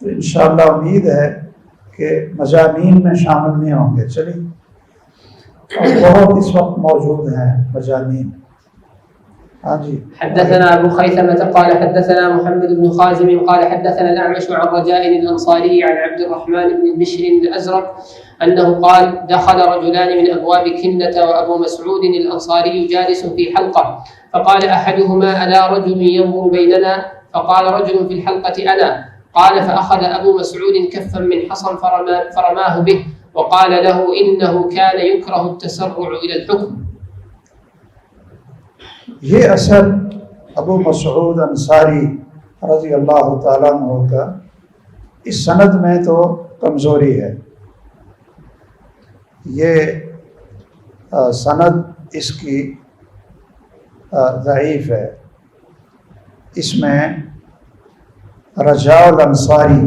تو انشاءاللہ امید ہے کہ مجانین میں شامل نہیں ہوں گے۔ چلیے، اور بہت اس وقت موجود ہیں مجانین۔ ہاں جی۔ حدثنا ابو خيثمة قال حدثنا محمد بن خازم قال حدثنا الاعمش عن رجاء الانصاري عن عبد الرحمن بن بشر الازرق انه قال دخل رجلان من ابواب كنة وابو مسعود الانصاري جالس في حلقة، فقال احدهما الا رجل ينظر بيننا؟ فقال رجل في الحلقة انا. قال فاخذ ابو مسعود كفا من حصى فرماه به وقال له انه كان يكره التسرع الى الحكم۔ یہ اثر ابو مسعود انصاری رضی اللہ تعالیٰ عنہ کا اس سند میں تو کمزوری ہے، یہ سند اس کی ضعیف ہے۔ اس میں رجاء الانصاری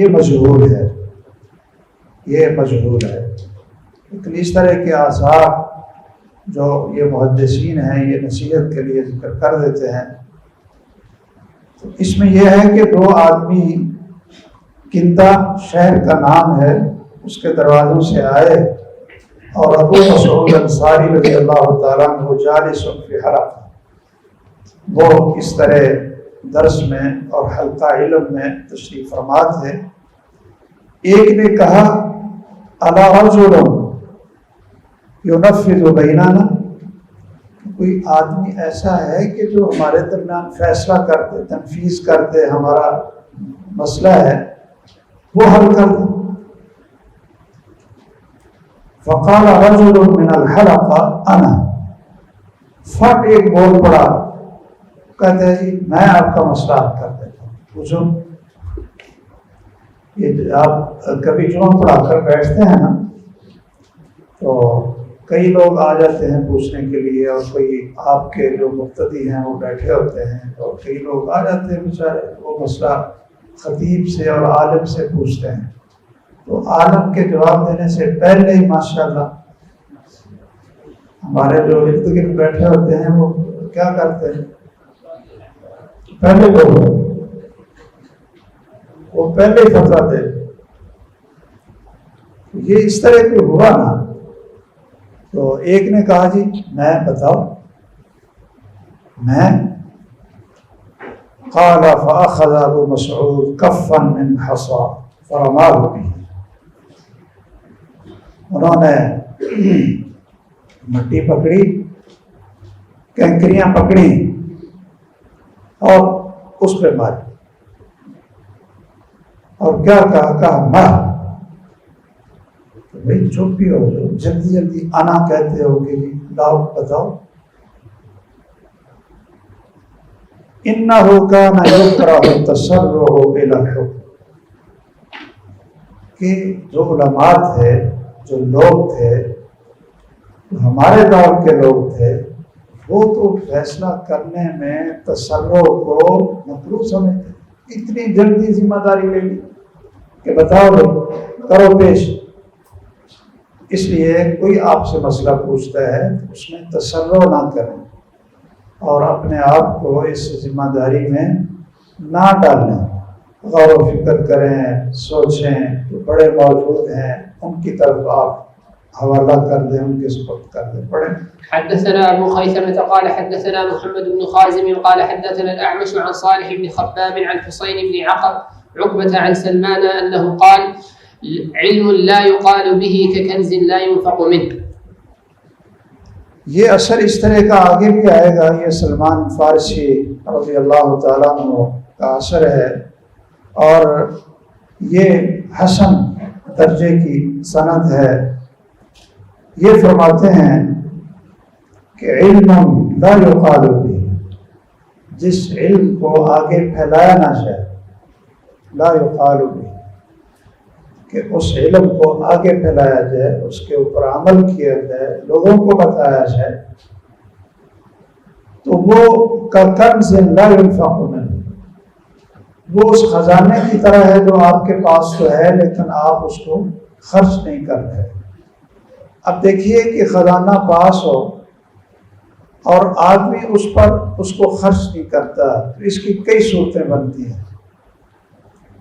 یہ مجہول ہے، لیکن اس طرح کے آثار جو یہ محدثین ہیں یہ نصیحت کے لیے ذکر کر دیتے ہیں، تو اس میں یہ ہے کہ دو آدمی، کندہ شہر کا نام ہے، اس کے دروازوں سے آئے اور ابو مسعود انصاری رضی اللہ تعالیٰ عنہ جالس فی حلقہ، وہ اس طرح درس میں اور حلقہ علم میں تشریف فرما تھے۔ ایک نے کہا الا رجل ينفذ بیننا، کوئی آدمی ایسا ہے کہ جو ہمارے درمیان فیصلہ کرتے، تنفیذ کرتے، ہمارا مسئلہ ہے وہ حل کر دے۔ فقال رجل من الحلقہ انا، فٹ ایک بول پڑا، کہتے ہیں جی میں آپ کا مسئلہ حل کر دیتا ہوں، پوچھو۔ یہ آپ کبھی جمعہ پڑھا کر بیٹھتے ہیں نا تو کئی لوگ آ جاتے ہیں پوچھنے کے لیے، اور کوئی آپ کے جو مقتدی ہیں وہ بیٹھے ہوتے ہیں، اور کئی لوگ آ جاتے ہیں بیچارے، وہ مسئلہ خطیب سے اور عالم سے پوچھتے ہیں، تو عالم کے جواب دینے سے پہلے ہی ماشاءاللہ ہمارے جو ارد گرد بیٹھے ہوتے ہیں وہ کیا کرتے ہیں، پہلے وہ پہلے ہی فتویٰ دے۔ یہ اس طرح کی ہوا نا، تو ایک نے کہا جی میں بتاؤ، میں قال فاخذ ابو مسعود کفا من حصى فرماه به، انہوں نے مٹی پکڑی، کنکریاں پکڑی اور اس پہ ماری، اور کیا کہا مر، بھائی چپ بھی ہو جو، جلدی جلدی انا کہتے ہو کہ جی لاؤ بتاؤ۔ انہ کان یکرہ التسرع الی الحکم، کہ جو علماء تھے، جو لوگ تھے، جو ہمارے دور کے لوگ تھے، وہ تو فیصلہ کرنے میں تسرع کو مکروہ سمجھتے، اتنی جلدی ذمہ داری لے لی کہ بتاؤ کرو پیش۔ اس لیے کوئی آپ سے مسئلہ پوچھتا ہے تو اس میں تسرع نہ کریں اور اپنے آپ کو اس ذمہ داری میں نہ ڈالیں، غور و فکر کریں، سوچیں، جو بڑے موجود ہیں ان کی طرف آپ حوالہ کر دیں، ان کے سپرد کر دیں۔ پڑھیں۔ حدثنا ابو خيثمة قال حدثنا محمد بن خازم قال حدثنا الاعمش عن صالح بن خباب عن حسين بن عقبة عن سلمان انه قال علم لا يقال به ككنز لا ينفق منه۔ یہ اثر اس طرح کا آگے بھی آئے گا، یہ سلمان فارسی رضی اللہ تعالیٰ عنہ کا اثر ہے، اور یہ حسن درجے کی سند ہے، یہ فرماتے ہیں کہ علم لا یقال به، جس علم کو آگے پھیلایا نہ جائے، لا یقال به، کہ اس علم کو آگے پھیلایا جائے، اس کے اوپر عمل کیا جائے، لوگوں کو بتایا جائے، تو وہ ککنز لا ينفق منه، وہ اس خزانے کی طرح ہے جو آپ کے پاس تو ہے لیکن آپ اس کو خرچ نہیں کر رہے۔ اب دیکھیے کہ خزانہ پاس ہو اور آدمی اس کو خرچ نہیں کرتا، تو اس کی کئی صورتیں بنتی ہیں۔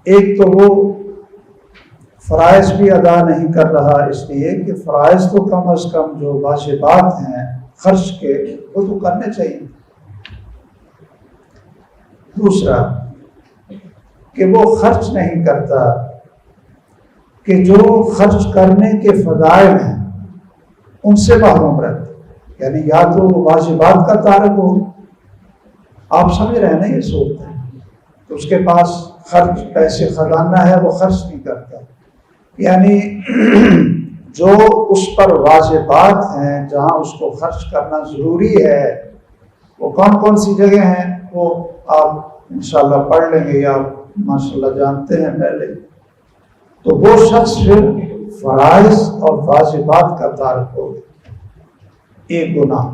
ایک تو وہ فرائض بھی ادا نہیں کر رہا، اس لیے کہ فرائض تو کم از کم جو واجبات ہیں خرچ کے وہ تو کرنے چاہیے۔ دوسرا کہ وہ خرچ نہیں کرتا، کہ جو خرچ کرنے کے فضائل ہیں ان سے محروم رہتا، یعنی یا تو واجبات کا تارک ہو، آپ سمجھ رہے ہیں نا یہ صورت ہے، تو اس کے پاس خرچ پیسے خزانہ ہے وہ خرچ نہیں کرتا، یعنی جو اس پر واجبات ہیں جہاں اس کو خرچ کرنا ضروری ہے وہ کون کون سی جگہ ہیں وہ آپ انشاءاللہ پڑھ لیں گے، یا ماشاءاللہ جانتے ہیں پہلے، تو وہ شخص پھر فرائض اور واجبات کا تارک ہو، ایک گناہ۔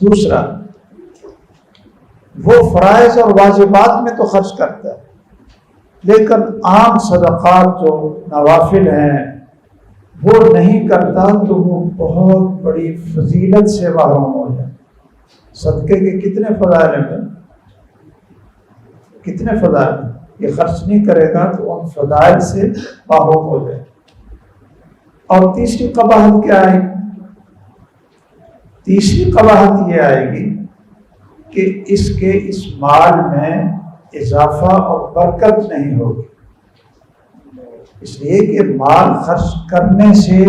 دوسرا وہ فرائض اور واجبات میں تو خرچ کرتا ہے لیکن عام صدقات جو نوافل ہیں وہ نہیں کرتا، تو وہ بہت بڑی فضیلت سے محروم ہو جائے۔ صدقے کے کتنے فضائل ہیں، کتنے فضائل ہیں، یہ خرچ نہیں کرے گا تو ان فضائل سے محروم ہو جائے۔ اور تیسری قباحت کیا آئے گی؟ تیسری قباحت یہ آئے گی کہ اس مال میں اضافہ اور برکت نہیں ہوگی، اس لیے کہ مال خرچ کرنے سے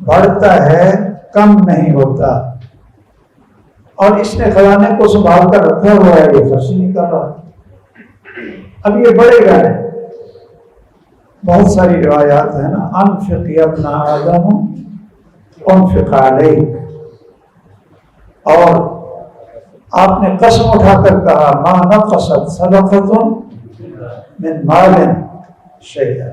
بڑھتا ہے، کم نہیں ہوتا، اور اس نے خزانے کو سنبھال کر رکھا ہوا ہے، یہ خرچ نہیں کر رہا، اب یہ بڑھے گا نہیں۔ بہت ساری روایات ہیں نا، انفق یا ابن آدم انفق علیک، اور آپ نے قسم اٹھا کر کہا ما نقصت صدقۃ من مال شیئا،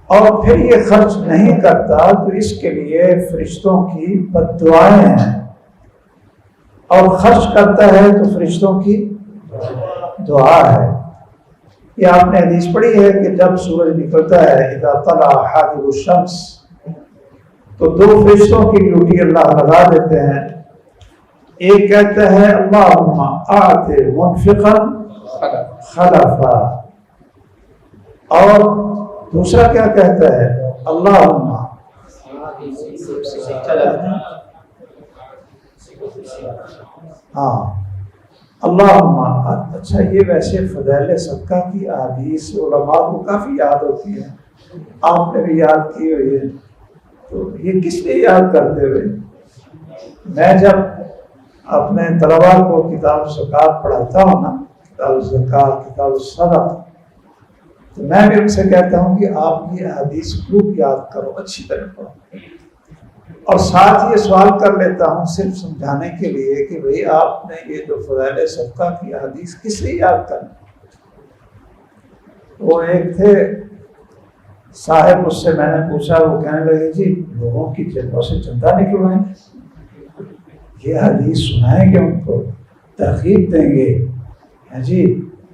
اور پھر یہ خرچ نہیں کرتا تو اس کے لیے فرشتوں کی بد دعائیں ہیں، اور خرچ کرتا ہے تو فرشتوں کی دعا ہے۔ یہ آپ نے حدیث پڑھی ہے کہ جب سورج نکلتا ہے اذا طلع حاجب الشمس، تو دو فرشتوں کی ڈیوٹی اللہ لگا دیتے ہیں، ایک کہتا ہے اللہم اعط منفقا خلفا، اور دوسرا کیا کہتا ہے اللہم اللہم۔ اچھا یہ ویسے فضائل صدقہ کی احادیث علماء کو کافی یاد ہوتی ہے، آپ نے بھی یاد کی ہوئی ہے، تو یہ کس لیے یاد کرتے ہوئے؟ میں جب اپنے طلباء کو کتاب زکوٰۃ پڑھاتا ہوں نا، کتاب زکوٰۃ، کتاب صدقہ، تو میں بھی ان سے کہتا ہوں کہ آپ یہ حدیث خوب یاد کرو، اچھی طرح پڑھو، اور ساتھ یہ سوال کر لیتا ہوں صرف سمجھانے کے لیے کہ بھئی آپ نے یہ جو فضائل صدقہ کی حدیث کس لیے یاد کرنا۔ وہ ایک تھے صاحب، اس سے میں نے پوچھا، وہ کہنے لگے جی لوگوں کی جیبوں سے چندہ نکلوائیں، یہ حدیث سنائیں گے، ان کو ترغیب دیں گے، جی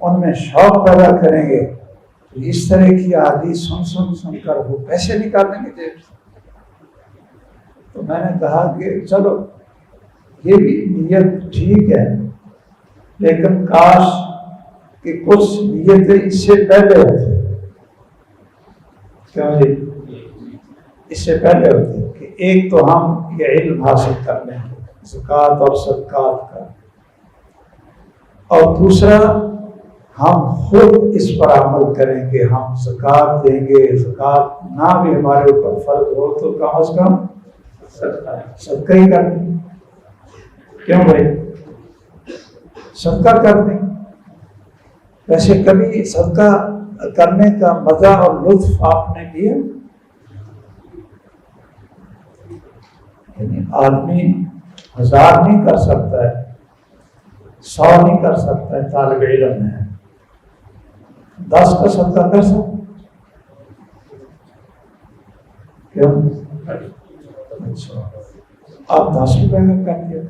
ان میں شوق پیدا کریں گے، تو اس طرح کی حدیث سن کر وہ پیسے نکالیں گے جیب سے۔ تو میں نے کہا کہ چلو یہ بھی نیت ٹھیک ہے، لیکن کاش کہ کچھ نیتیں اس سے پہلے ہوتی، کیوں جی اس سے پہلے ہوتی کہ ایک تو ہم یہ علم حاصل کر لیں زکوٰۃ اور صدقات کا، اور دوسرا ہم خود اس پر عمل کریں کہ ہم زکوٰۃ دیں گے، زکوٰۃ نہ بھی ہمارے اوپر فرض ہو تو کم از کم صدقہ ہی کر دیں، کیوں بھائی صدقہ کر دیں۔ ویسے کبھی صدقہ کرنے کا مزہ اور لطف آپ نے لیا؟ یعنی آدمی 1000 نہیں کر سکتا ہے، 100 نہیں کر سکتا ہے، طالب علم ہے 10 کا صدقہ کر سکتا کیوں؟ اچھا آپ 10 روپے کا کر دیا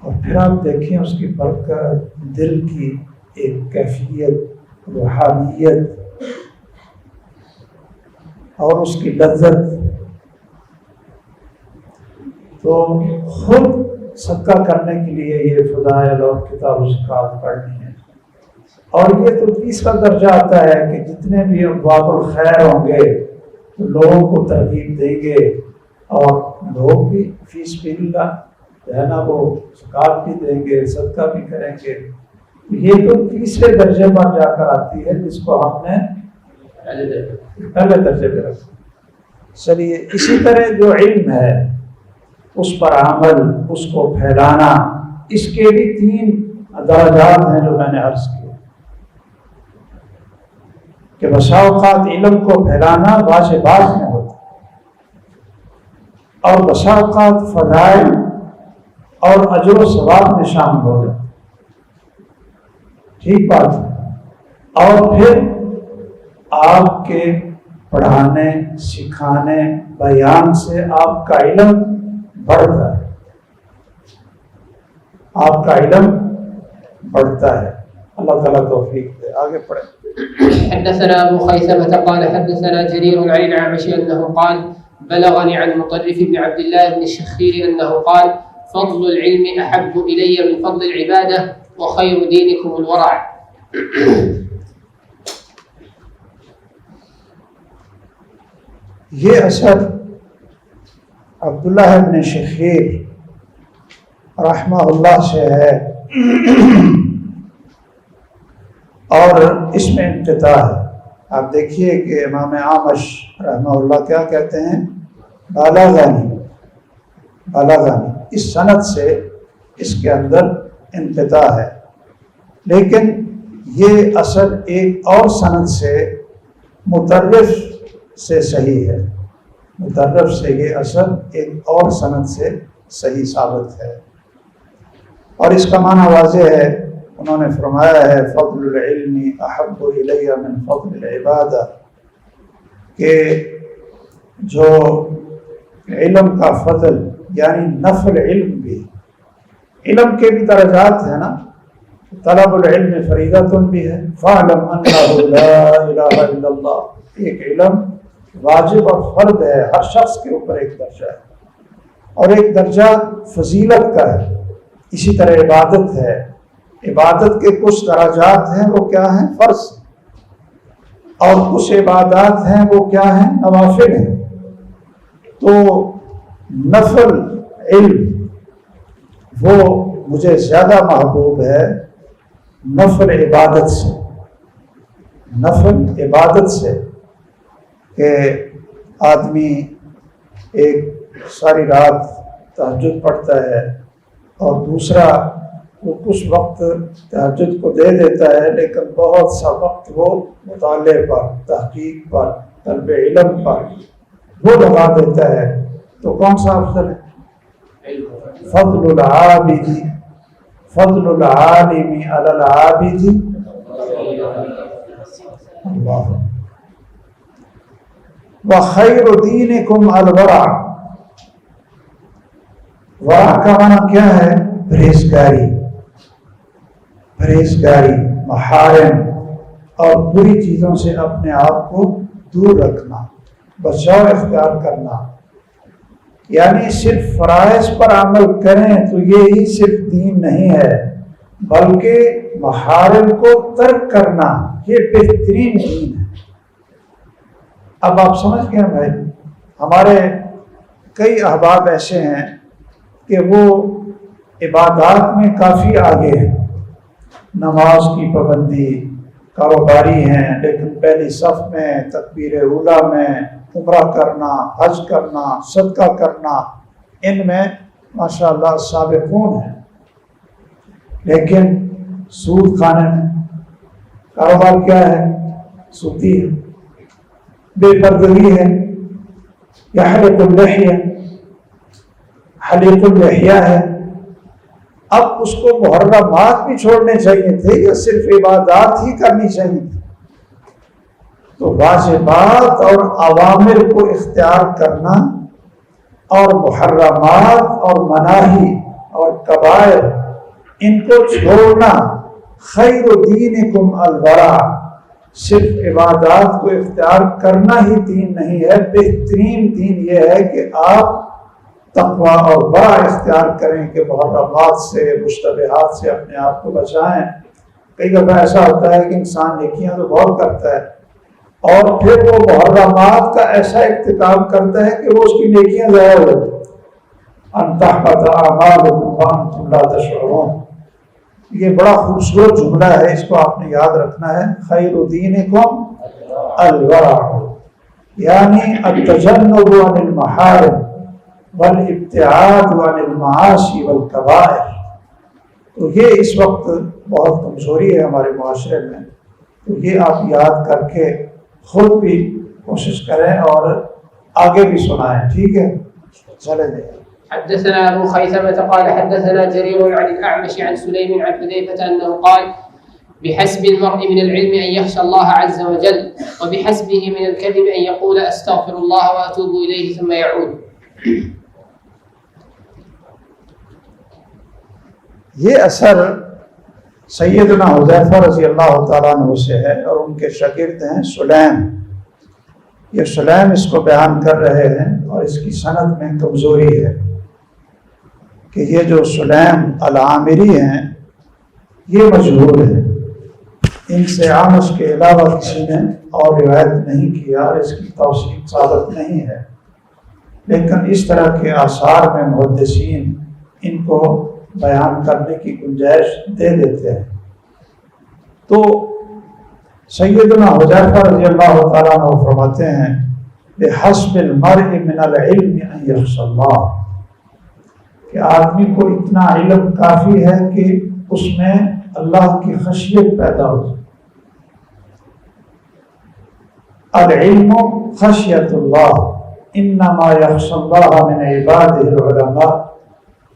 اور پھر آپ دیکھیں اس کی برکت، دل کی ایک کیفیت، روحانیت اور اس کی لذت. تو خود صدقہ کرنے کے لیے یہ فضائل اور کتاب و زکوٰۃ پڑھنی ہے. اور یہ تو تیسرا درجہ آتا ہے کہ جتنے بھی ابواب الخیر ہوں گے تو لوگوں کو ترغیب دیں گے اور لوگ بھی فی سبیل اللہ جو ہے نا وہ زکوٰۃ بھی دیں گے، صدقہ بھی کریں گے. یہ تو تیسرے درجے پر جا کر آتی ہے جس کو ہم نے پہلے درجے پہ رکھا. چلیے اسی طرح جو علم ہے اس پر عمل، اس کو پھیلانا، اس کے بھی 3 درجات ہیں جو میں نے عرض کیا کہ بسا اوقات علم کو پھیلانا واجبات میں ہوتا اور بسا اوقات فضائل اور اجر و ثواب میں شامل ہو جاتا. ٹھیک بات ہے. اور پھر آپ کے پڑھانے، سکھانے، بیان سے آپ کا علم بڑھتا ہے، آپ کا علم بڑھتا ہے. اللہ تعالیٰ توفیق دے. آگے پڑھیں. حدثنا ابو خيثمة قال حدثنا جرير عن الأعمش انه قال بلغني عن مطرف بن عبد الله بن الشخير انه قال فضل العلم احب الي من فضل العباده وخير دينكم الورع. یہ اثر عبداللہ بن شخیر رحمہ اللہ سے ہے اور اس میں انقطاع ہے. آپ دیکھیے کہ امام اعمش رحمہ اللہ کیا کہتے ہیں؟ بلغنی. اس سند سے اس کے اندر انقطاع ہے، لیکن یہ اثر ایک اور سند سے مطرف سے صحیح ہے. مطرف سے یہ اثر ایک اور سند سے صحیح ثابت ہے اور اس کا معنی واضح ہے. انہوں نے فرمایا ہے فضل العلم احب الی من فضل العبادہ، کہ جو علم کا فضل یعنی نفل علم بھی، علم کے بھی درجات ہیں نا. طلب العلم فریضۃ بھی ہے. فاعلم انہ لا الہ الا اللہ، ایک علم واجب اور فرض ہے، ہر شخص کے اوپر ایک درجہ ہے اور ایک درجہ فضیلت کا ہے. اسی طرح عبادت ہے، عبادت کے کچھ درجات ہیں وہ کیا ہیں؟ فرض. اور کچھ عبادات ہیں وہ کیا ہیں؟ نوافل ہیں. تو نفل علم وہ مجھے زیادہ محبوب ہے نفل عبادت سے. نفل عبادت سے کہ آدمی ایک ساری رات تہجد پڑھتا ہے اور دوسرا وہ کچھ وقت تہجد کو دے دیتا ہے لیکن بہت سا وقت وہ مطالعے پر، تحقیق پر، طلب علم پر وہ لگا دیتا ہے. تو کون سا افضل ہے؟ فضل العابد، فضل العالم علی العابد. اللہ. وخیر دینکم الورع. ورع کا معنی کیا ہے؟ پرہیزگاری. پرہیزگاری، محارم اور بری چیزوں سے اپنے آپ کو دور رکھنا، بچاؤ اختیار کرنا. یعنی صرف فرائض پر عمل کریں تو یہی صرف دین نہیں ہے، بلکہ محارم کو ترک کرنا یہ بہترین دین ہے. اب آپ سمجھ گئے بھائی، ہمارے کئی احباب ایسے ہیں کہ وہ عبادات میں کافی آگے ہیں، نماز کی پابندی، کاروباری ہیں لیکن پہلی صف میں، تکبیر اولیٰ میں، عمرہ کرنا، حج کرنا، صدقہ کرنا، ان میں ماشاءاللہ سابقون ہیں. لیکن سود کھانے میں کاروبار کیا ہے؟ سودی ہے، بے پردگی ہے، یحلق اللحیہ، حلیق اللحیہ ہے. اب اس کو محرمات بھی چھوڑنے چاہیے تھے یا صرف عبادات ہی کرنی چاہیے تھی؟ تو واجبات اور اوامر کو اختیار کرنا اور محرمات اور مناہی اور کبائر ان کو چھوڑنا، خیر دینکم الورع، صرف عبادات کو اختیار کرنا ہی دین نہیں ہے. بہترین دین یہ ہے کہ آپ تقویٰ اور ورع اختیار کریں کہ محرمات سے، مشتبہات سے اپنے آپ کو بچائیں. کئی دفعہ ایسا ہوتا ہے کہ انسان نیکیاں تو بہت کرتا ہے اور پھر وہ محرمات کا ایسا ارتکاب کرتا ہے کہ وہ اس کی نیکیاں ضائع ہو جاتی ہیں. ان تحبط اعمالکم وانتم لا تشعرون، یہ بڑا خوبصورت جملہ ہے، اس کو آپ نے یاد رکھنا ہے. خیر دینکم الورع، یعنی التجنب عن المحارم والابتعاد عن المعاصی والکبائر. تو یہ اس وقت بہت کمزوری ہے ہمارے معاشرے میں، تو یہ آپ یاد کر کے خود بھی کوشش کریں اور آگے بھی سنائیں. ٹھیک ہے، چلے جائیں. حدثنا أبو خيثمة قال حدثنا جرير عن الأعمش عن سليم عن حذيفة أنه قال بحسب المرء من العلم أن يخشى الله عز وجل وبحسبه من الكذب أن يقول أستغفر الله وأتوب إليه ثم يعود. یہ اثر سیدنا حذیفہ رضی اللہ تعالیٰ عنہ سے ہے اور ان کے شاگرد ہیں سلیم. یہ سلیم اس کو بیان کر رہے ہیں اور اس کی سند میں کمزوری ہے کہ یہ جو سلیم العامری ہیں یہ مجہول ہے. ان سے عامش کے علاوہ کسی نے اور روایت نہیں کیا اور اس کی توثیق ثابت نہیں ہے، لیکن اس طرح کے آثار میں محدثین ان کو بیان کرنے کی گنجائش دے دیتے ہیں. تو سیدنا حذیفہ رضی اللہ تعالیٰ عنہ فرماتے ہیں بحسب المرء من العلم ان یخشى اللہ، کہ آدمی کو اتنا علم کافی ہے کہ اس میں اللہ کی خشیت پیدا ہو جائے. العلم خشیت اللہ انما یخشى اللہ من عبادہ العلماء.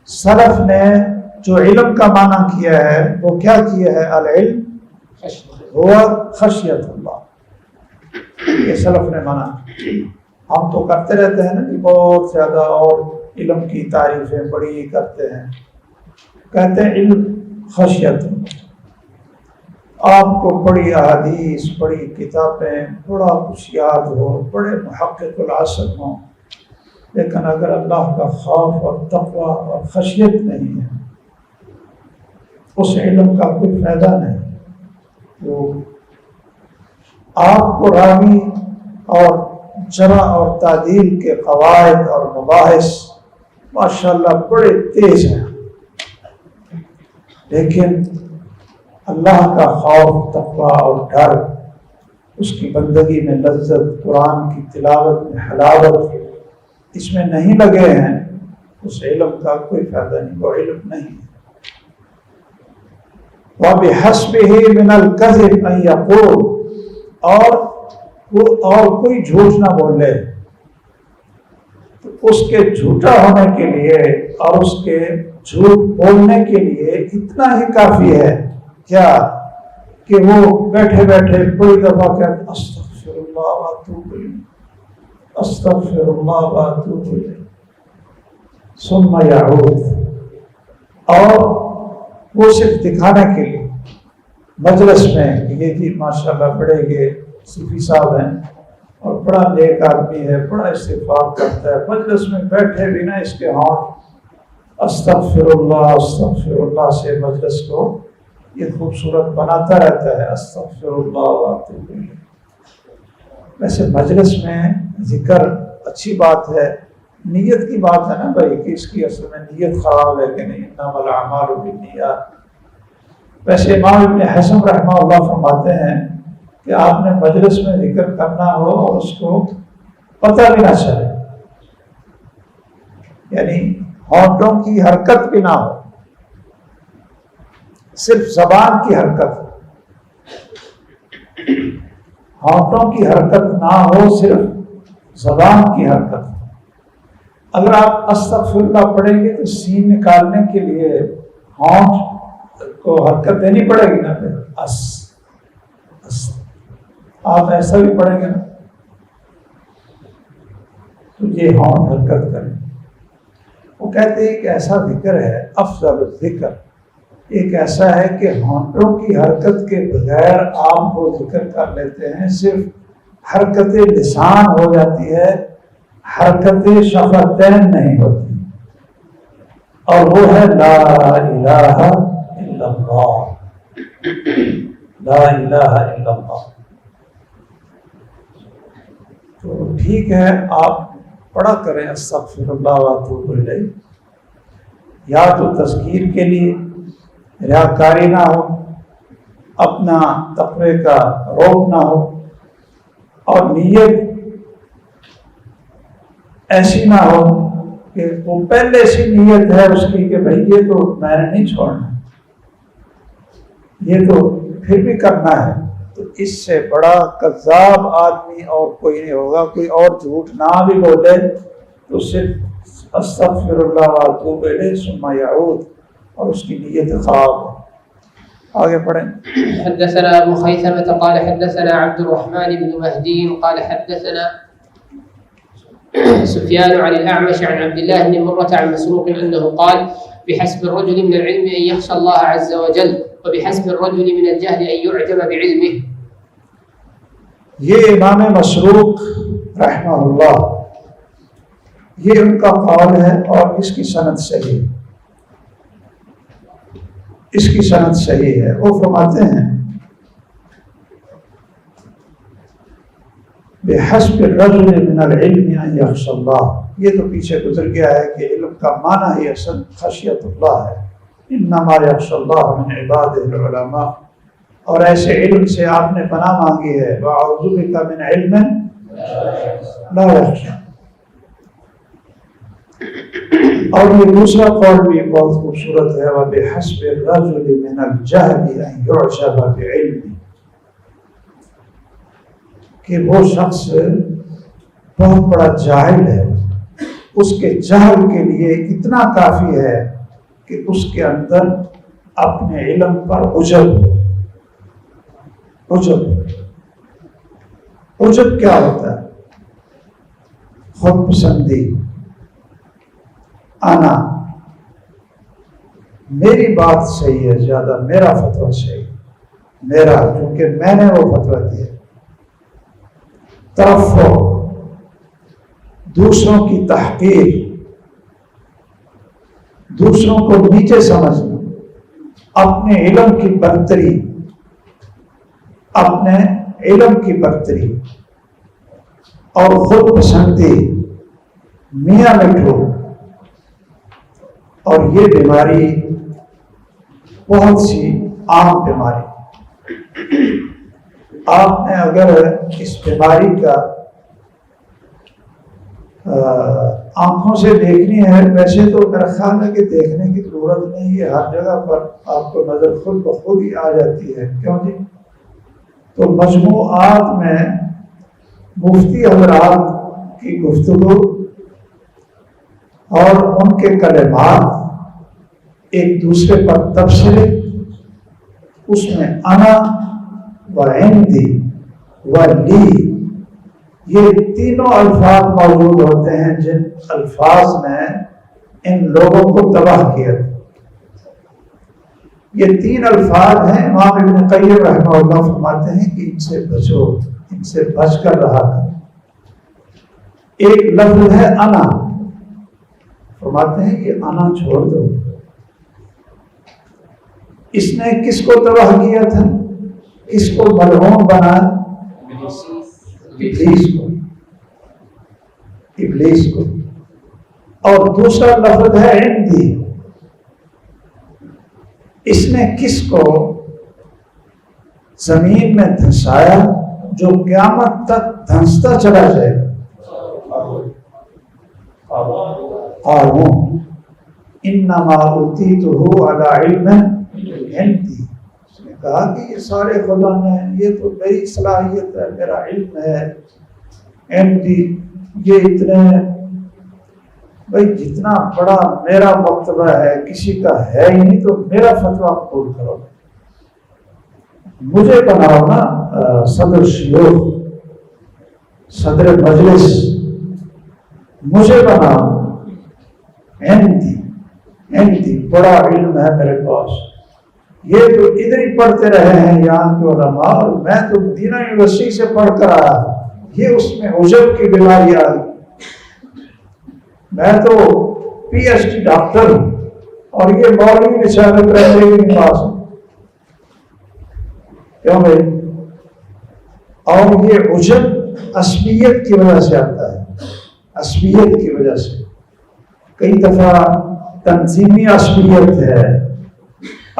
سلف نے جو علم کا معنی کیا ہے وہ کیا کیا ہے؟ العلم ہوا خشیت اللہ، یہ سلف نے معنی. ہم تو کرتے رہتے ہیں نا کہ بہت زیادہ اور علم کی تعریفیں بڑی کرتے ہیں، کہتے ہیں علم خشیت اللہ. آپ کو بڑی احادیث، بڑی کتابیں، بڑا کچھ یاد ہو، بڑے محقق العصر ہوں، لیکن اگر اللہ کا خوف اور تقویٰ اور خشیت نہیں ہے اس علم کا کوئی فائدہ نہیں. تو آپ کو راوی اور جرح اور تعدیل کے قواعد اور مباحث ماشاءاللہ بڑے تیز ہیں، لیکن اللہ کا خوف، تقویٰ اور ڈر، اس کی بندگی میں لذت، قرآن کی تلاوت میں حلاوت، اس میں نہیں لگے ہیں، اس علم کا کوئی فائدہ نہیں، وہ علم نہیں. وَبِحَسْبِهِ مِنَ الْكَذِبِ أَن يَقُولَ، اور کوئی جھوٹ نہ بولے، تو اس کے جھوٹا ہونے کے لیے اور اس کے جھوٹ بولنے کے لیے اتنا ہی کافی ہے کیا کہ وہ بیٹھے بیٹھے بڑی دفعہ کہتے استغفر اللہ واتوب الیہ، استغفر اللہ واتوب الیہ ثم یعود. اور وہ صرف دکھانے کے لیے مجلس میں کہ یہ جی ماشاءاللہ بڑے یہ صوفی صاحب ہیں اور بڑا نیک آدمی ہے، بڑا استغفار کرتا ہے، مجلس میں بیٹھے بھی نہ اس کے ہاتھ استغفر اللہ سے مجلس کو یہ خوبصورت بناتا رہتا ہے. استغفر اللہ واتوب الیہ. ویسے مجلس میں ذکر اچھی بات ہے، نیت کی بات ہے نا بھائی کہ اس کی اصل میں نیت خراب ہے کہ نہیں، انما الاعمال بالنیات. ویسے امام ابن حزم رحمہ اللہ فرماتے ہیں کہ آپ نے مجلس میں ذکر کرنا ہو اور اس کو پتہ بھی نہ چلے، یعنی ہونٹوں کی حرکت بھی نہ ہو، صرف زبان کی حرکت، ہونٹوں کی حرکت نہ ہو، صرف زبان کی حرکت، اگر آپ استغفر اللہ پڑھیں گے تو سین نکالنے کے لیے ہونٹ کو حرکت دینی پڑے گی نا، پھر آپ ایسا بھی پڑھیں گے نا تو یہ ہونٹ حرکت کریں. وہ کہتے ہیں کہ ایسا ذکر ہے افضل الذکر، ایک ایسا ہے کہ ہونٹوں کی حرکت کے بغیر آپ وہ ذکر کر لیتے ہیں، صرف حرکت لسان ہو جاتی ہے، حرکت شفتین نہیں ہوتی، اور وہ ہے لا الہ الا اللہ، لا الہ الا اللہ. تو ٹھیک ہے، آپ پڑھا کریں استغفر اللہ واتوب الیہ، یا تو تذکیر کے لیے، ریاکاری نہ ہو، اپنا تقوی کا روب نہ ہو، اور نیت ایسی نہ ہو کہ وہ پہلے سے نیت ہے اس کی کہ بھائی یہ تو میں نے نہیں چھوڑنا، یہ تو پھر بھی کرنا ہے. تو اس سے بڑا کذاب آدمی اور کوئی نہیں ہوگا. کوئی اور جھوٹ نہ بھی بولے تو صرف استغفر اللہ واتوب الیہ ثم یعود، اور اس کی نیت خواب. آگے پڑھیں. حدثنا ابو خیثمة قال حدثنا عبد الرحمن بن مهدي قال حدثنا سفيان عن الأعمش عن عبد الله بن مرة عن مسروق أنه قال بحسب الرجل من العلم أن يخشى الله عز وجل وبحسب الرجل من الجهل أن يعجب بعلمه. یہ امام مسروق رحمہ اللہ، یہ ان کا قول ہے اور اس کی سند صحیح ہے، اس کی سند صحیح ہے. وہ فرماتے ہیں بحسب الرجل من العلم ان یخشى اللہ، یہ تو پیچھے گزر گیا ہے کہ علم کا معنی ہی اصل خشیت اللہ ہے. انما یخشى اللہ من عباده العلماء، اور ایسے علم سے آپ نے پناہ مانگی ہے واعوذ بک من علم لا یخشى. اور یہ دوسرا قول بھی بہت خوبصورت ہے وبحسب الرجل من الجهل ان يعجب بعلمه، کہ وہ شخص بہت بڑا جاہل ہے، اس کے جہل کے لیے اتنا کافی ہے کہ اس کے اندر اپنے علم پر عجب کیا ہوتا ہے؟ خود پسندی، آنا، میری بات صحیح ہے زیادہ، میرا فتویٰ صحیح، میرا، کیونکہ میں نے وہ فتویٰ دیا. ترفع، دوسروں کی تحقیر، دوسروں کو نیچے سمجھنا، اپنے علم کی برتری، اپنے علم کی برتری اور خود پسندی، میاں مٹھو. اور یہ بیماری بہت سی عام بیماری. آپ نے اگر اس بیماری کا آنکھوں سے دیکھنی ہے، ویسے تو میرا خیال ہے کہ دیکھنے کی ضرورت نہیں ہے، ہر جگہ پر آپ کو نظر خود بخود ہی آ جاتی ہے. کیوں جی؟ تو مجموعات میں مفتی حضرات کی گفتگو اور ان کے کلمات ایک دوسرے پر تبصرے، اس میں انا و عندی و لی، یہ تینوں الفاظ موجود ہوتے ہیں جن الفاظ نے ان لوگوں کو تباہ کیا. یہ تین الفاظ ہیں. امام ابن قیم رحمہ اللہ فرماتے ہیں کہ ان سے بچو، ان سے بچ کر رہا کرو. ایک لفظ ہے انا، فرماتے ہیں کہ انا چھوڑ دو. اس نے کس کو تباہ کیا تھا؟ کس کو ملعون بنا؟ ابلیس کو. اور دوسرا لفظ ہے عندی، اس نے کس کو زمین میں دھنسایا جو قیامت تک دھنستا چلا جائے؟ قارون. انما اوتیتہ علی علم عندی. اس نے کہا کہ یہ سارے خزانے ہیں، یہ تو میری صلاحیت ہے، میرا علم ہے. عندی، یہ اتنے بھائی جتنا بڑا میرا مرتبہ ہے کسی کا ہے ہی نہیں تو میرا فتویٰ قبول کرو، مجھے بناؤ نا صدر شیوخ، صدر مجلس، مجھے بناؤ، عندي بڑا علم ہے میرے پاس، یہ تو ادھر ہی پڑھتے رہے ہیں یہاں کے علماء، اور میں تو مدینہ یونیورسٹی سے پڑھ کر آیا، یہ اس میں عجب کی بیماری آ گئی، میں تو پی ایچ ڈی ڈاکٹر ہوں اور یہ مولوی بیچارے پرائمری کے پاس، کیوں بھائی؟ اور یہ عجب عصبیت کی وجہ سے آتا ہے، عصبیت کی وجہ سے، کئی دفعہ تنظیمی عصبیت ہے،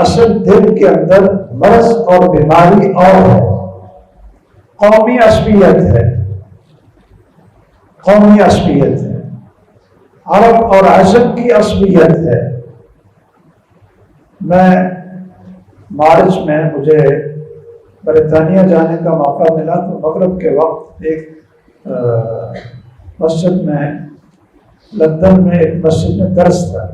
اصل دل کے اندر مرض اور بیماری اور ہے، قومی عصبیت ہے، قومی عصبیت ہے، عرب اور عجم کی عصبیت ہے۔ میں مارچ میں مجھے برطانیہ جانے کا موقع ملا تو مغرب کے وقت ایک مسجد میں، لندن میں ایک مسجد میں درس تھا،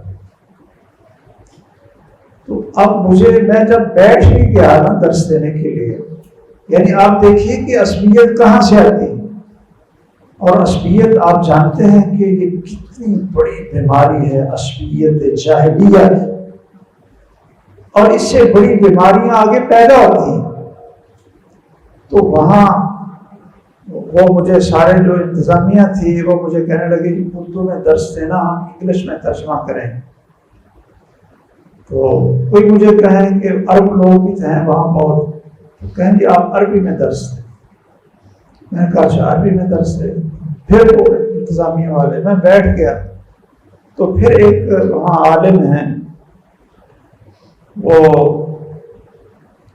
تو اب میں جب بیٹھ ہی گیا نا درس دینے کے لیے، یعنی آپ دیکھیے کہ عصبیت کہاں سے آتی ہے، اور عصبیت آپ جانتے ہیں کہ یہ کتنی بڑی بیماری ہے، عصبیت جاہلیت، اور اس سے بڑی بیماریاں آگے پیدا ہوتی ہیں۔ تو وہاں وہ مجھے سارے جو انتظامیہ تھی وہ مجھے کہنے لگے کہ اردو میں درس دینا، ہم انگلش میں ترجمہ کریں۔ تو کوئی مجھے کہیں کہ عرب لوگ بھی ہیں وہاں بہت، تو کہیں گے آپ عربی میں درس دیں۔ میں نے کہا اچھا عربی میں درس دیں۔ پھر وہ انتظامیہ والے، میں بیٹھ گیا تو پھر ایک وہاں عالم ہیں، وہ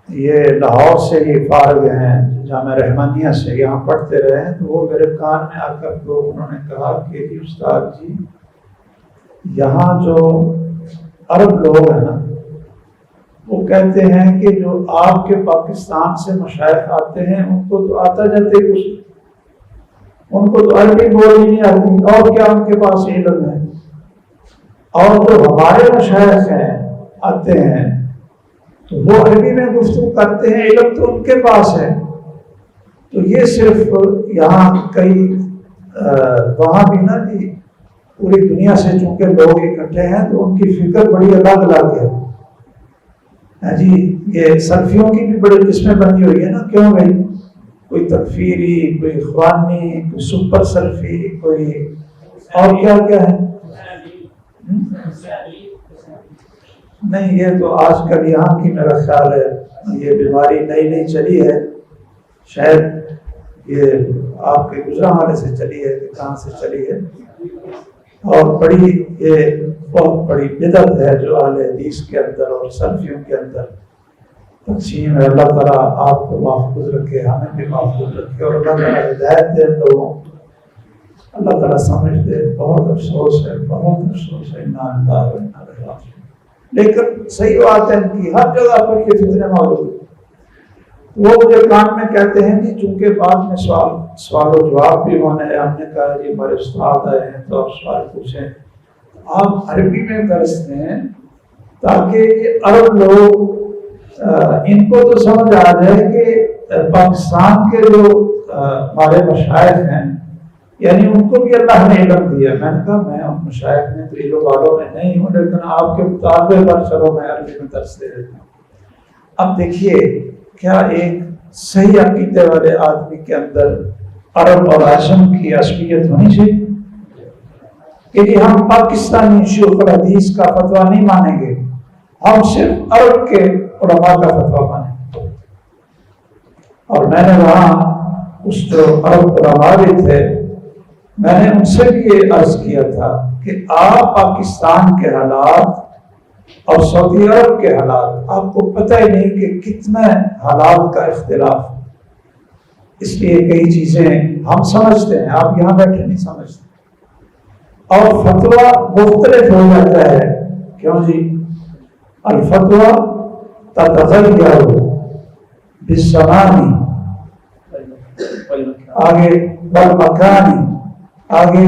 یہ لاہور سے ہی فارغ ہیں، جامعہ رحمانیہ سے، یہاں پڑھتے رہے ہیں، تو وہ میرے کان میں آ کر انہوں نے کہا کہ استاد جی یہاں جو عرب لوگ ہیں نا وہ کہتے ہیں کہ جو آپ کے پاکستان سے مشائخ آتے ہیں ان کو تو آتا جاتے کچھ، ان کو تو عربی بولنی نہیں آتی، اور کیا ان کے پاس علم ہے، اور جو ہمارے مشائخ ہیں آتے ہیں تو وہ عربی میں گفتگو کرتے ہیں، علم تو ان کے پاس ہے۔ تو یہ صرف یہاں کئی وہاں بھی نا جی پوری دنیا سے چونکہ لوگ اکٹھے ہیں تو ان کی فکر بڑی الگ الگ ہے جی، یہ سلفیوں کی بھی بڑی قسمیں بنی ہوئی ہے نا، کیوں بھائی؟ کوئی تکفیری، کوئی اخوانی، کوئی سپر سلفی، کوئی اور کیا کیا ہے، نہیں یہ تو آج کل یہاں کی میرا خیال ہے یہ بیماری نئی نئی چلی ہے، شاید یہ آپ کے گجرانوالے سے چلی ہے کہ کہاں سے چلی ہے، اور بڑی یہ بہت بڑی بدعت ہے جو اہل حدیث کے اندر اور سلفیوں کے اندر تقسیم ہے۔ اللہ تعالیٰ آپ کو محفوظ رکھے، ہمیں بھی محفوظ رکھے، اور اللہ تعالیٰ ہدایت دے لوگوں، اللہ تعالیٰ سمجھ دے۔ بہت افسوس ہے، بہت افسوس ہے، انا للہ و انا الیہ راجعون۔ لیکن صحیح بات ہے ان کی، ہر جگہ پر یہ فتنے موجود ہیں۔ وہ مجھے کان میں کہتے ہیں کہ چونکہ بعد میں سوال و جواب بھی ہونے ہیں، ہم نے کہا جی ہمارے استاد آئے ہیں تو آپ سوال پوچھیں، آپ عربی میں درس دیں تاکہ یہ عرب لوگ ان کو تو سمجھ آ جائے کہ پاکستان کے جو ہمارے مشائخ ہیں یعنی ان کو بھی اللہ نے علم دیا۔ میں نے کہا میں ان مشائخ میں تو علم والوں میں نہیں ہوں، لیکن آپ کے مطالبے پر چلو میں عربی میں درس دے دیتا ہوں۔ اب دیکھیے کیا ایک صحیح عقیدے والے آدمی کے اندر عرب اور عجم کی عصبیت ہونی چاہیے کہ جی ہم پاکستانی شیوخ الحدیث کا فتویٰ نہیں مانیں گے، ہم صرف عرب کے علماء کا فتویٰ مانیں گے۔ اور میں نے وہاں اس جو عرب علماء بھی تھے میں نے ان سے بھی یہ عرض کیا تھا کہ آپ پاکستان کے حالات اور سعودی عرب کے حالات آپ کو پتہ ہی نہیں کہ کتنے حالات کا اختلاف، اس لیے کئی چیزیں ہم سمجھتے ہیں آپ یہاں بیٹھے نہیں سمجھتے، اور فتویٰ مختلف ہو جاتا ہے۔ کیوں جی؟ الفتویٰ تتغیر بالزمان، آگے والمکان، آگے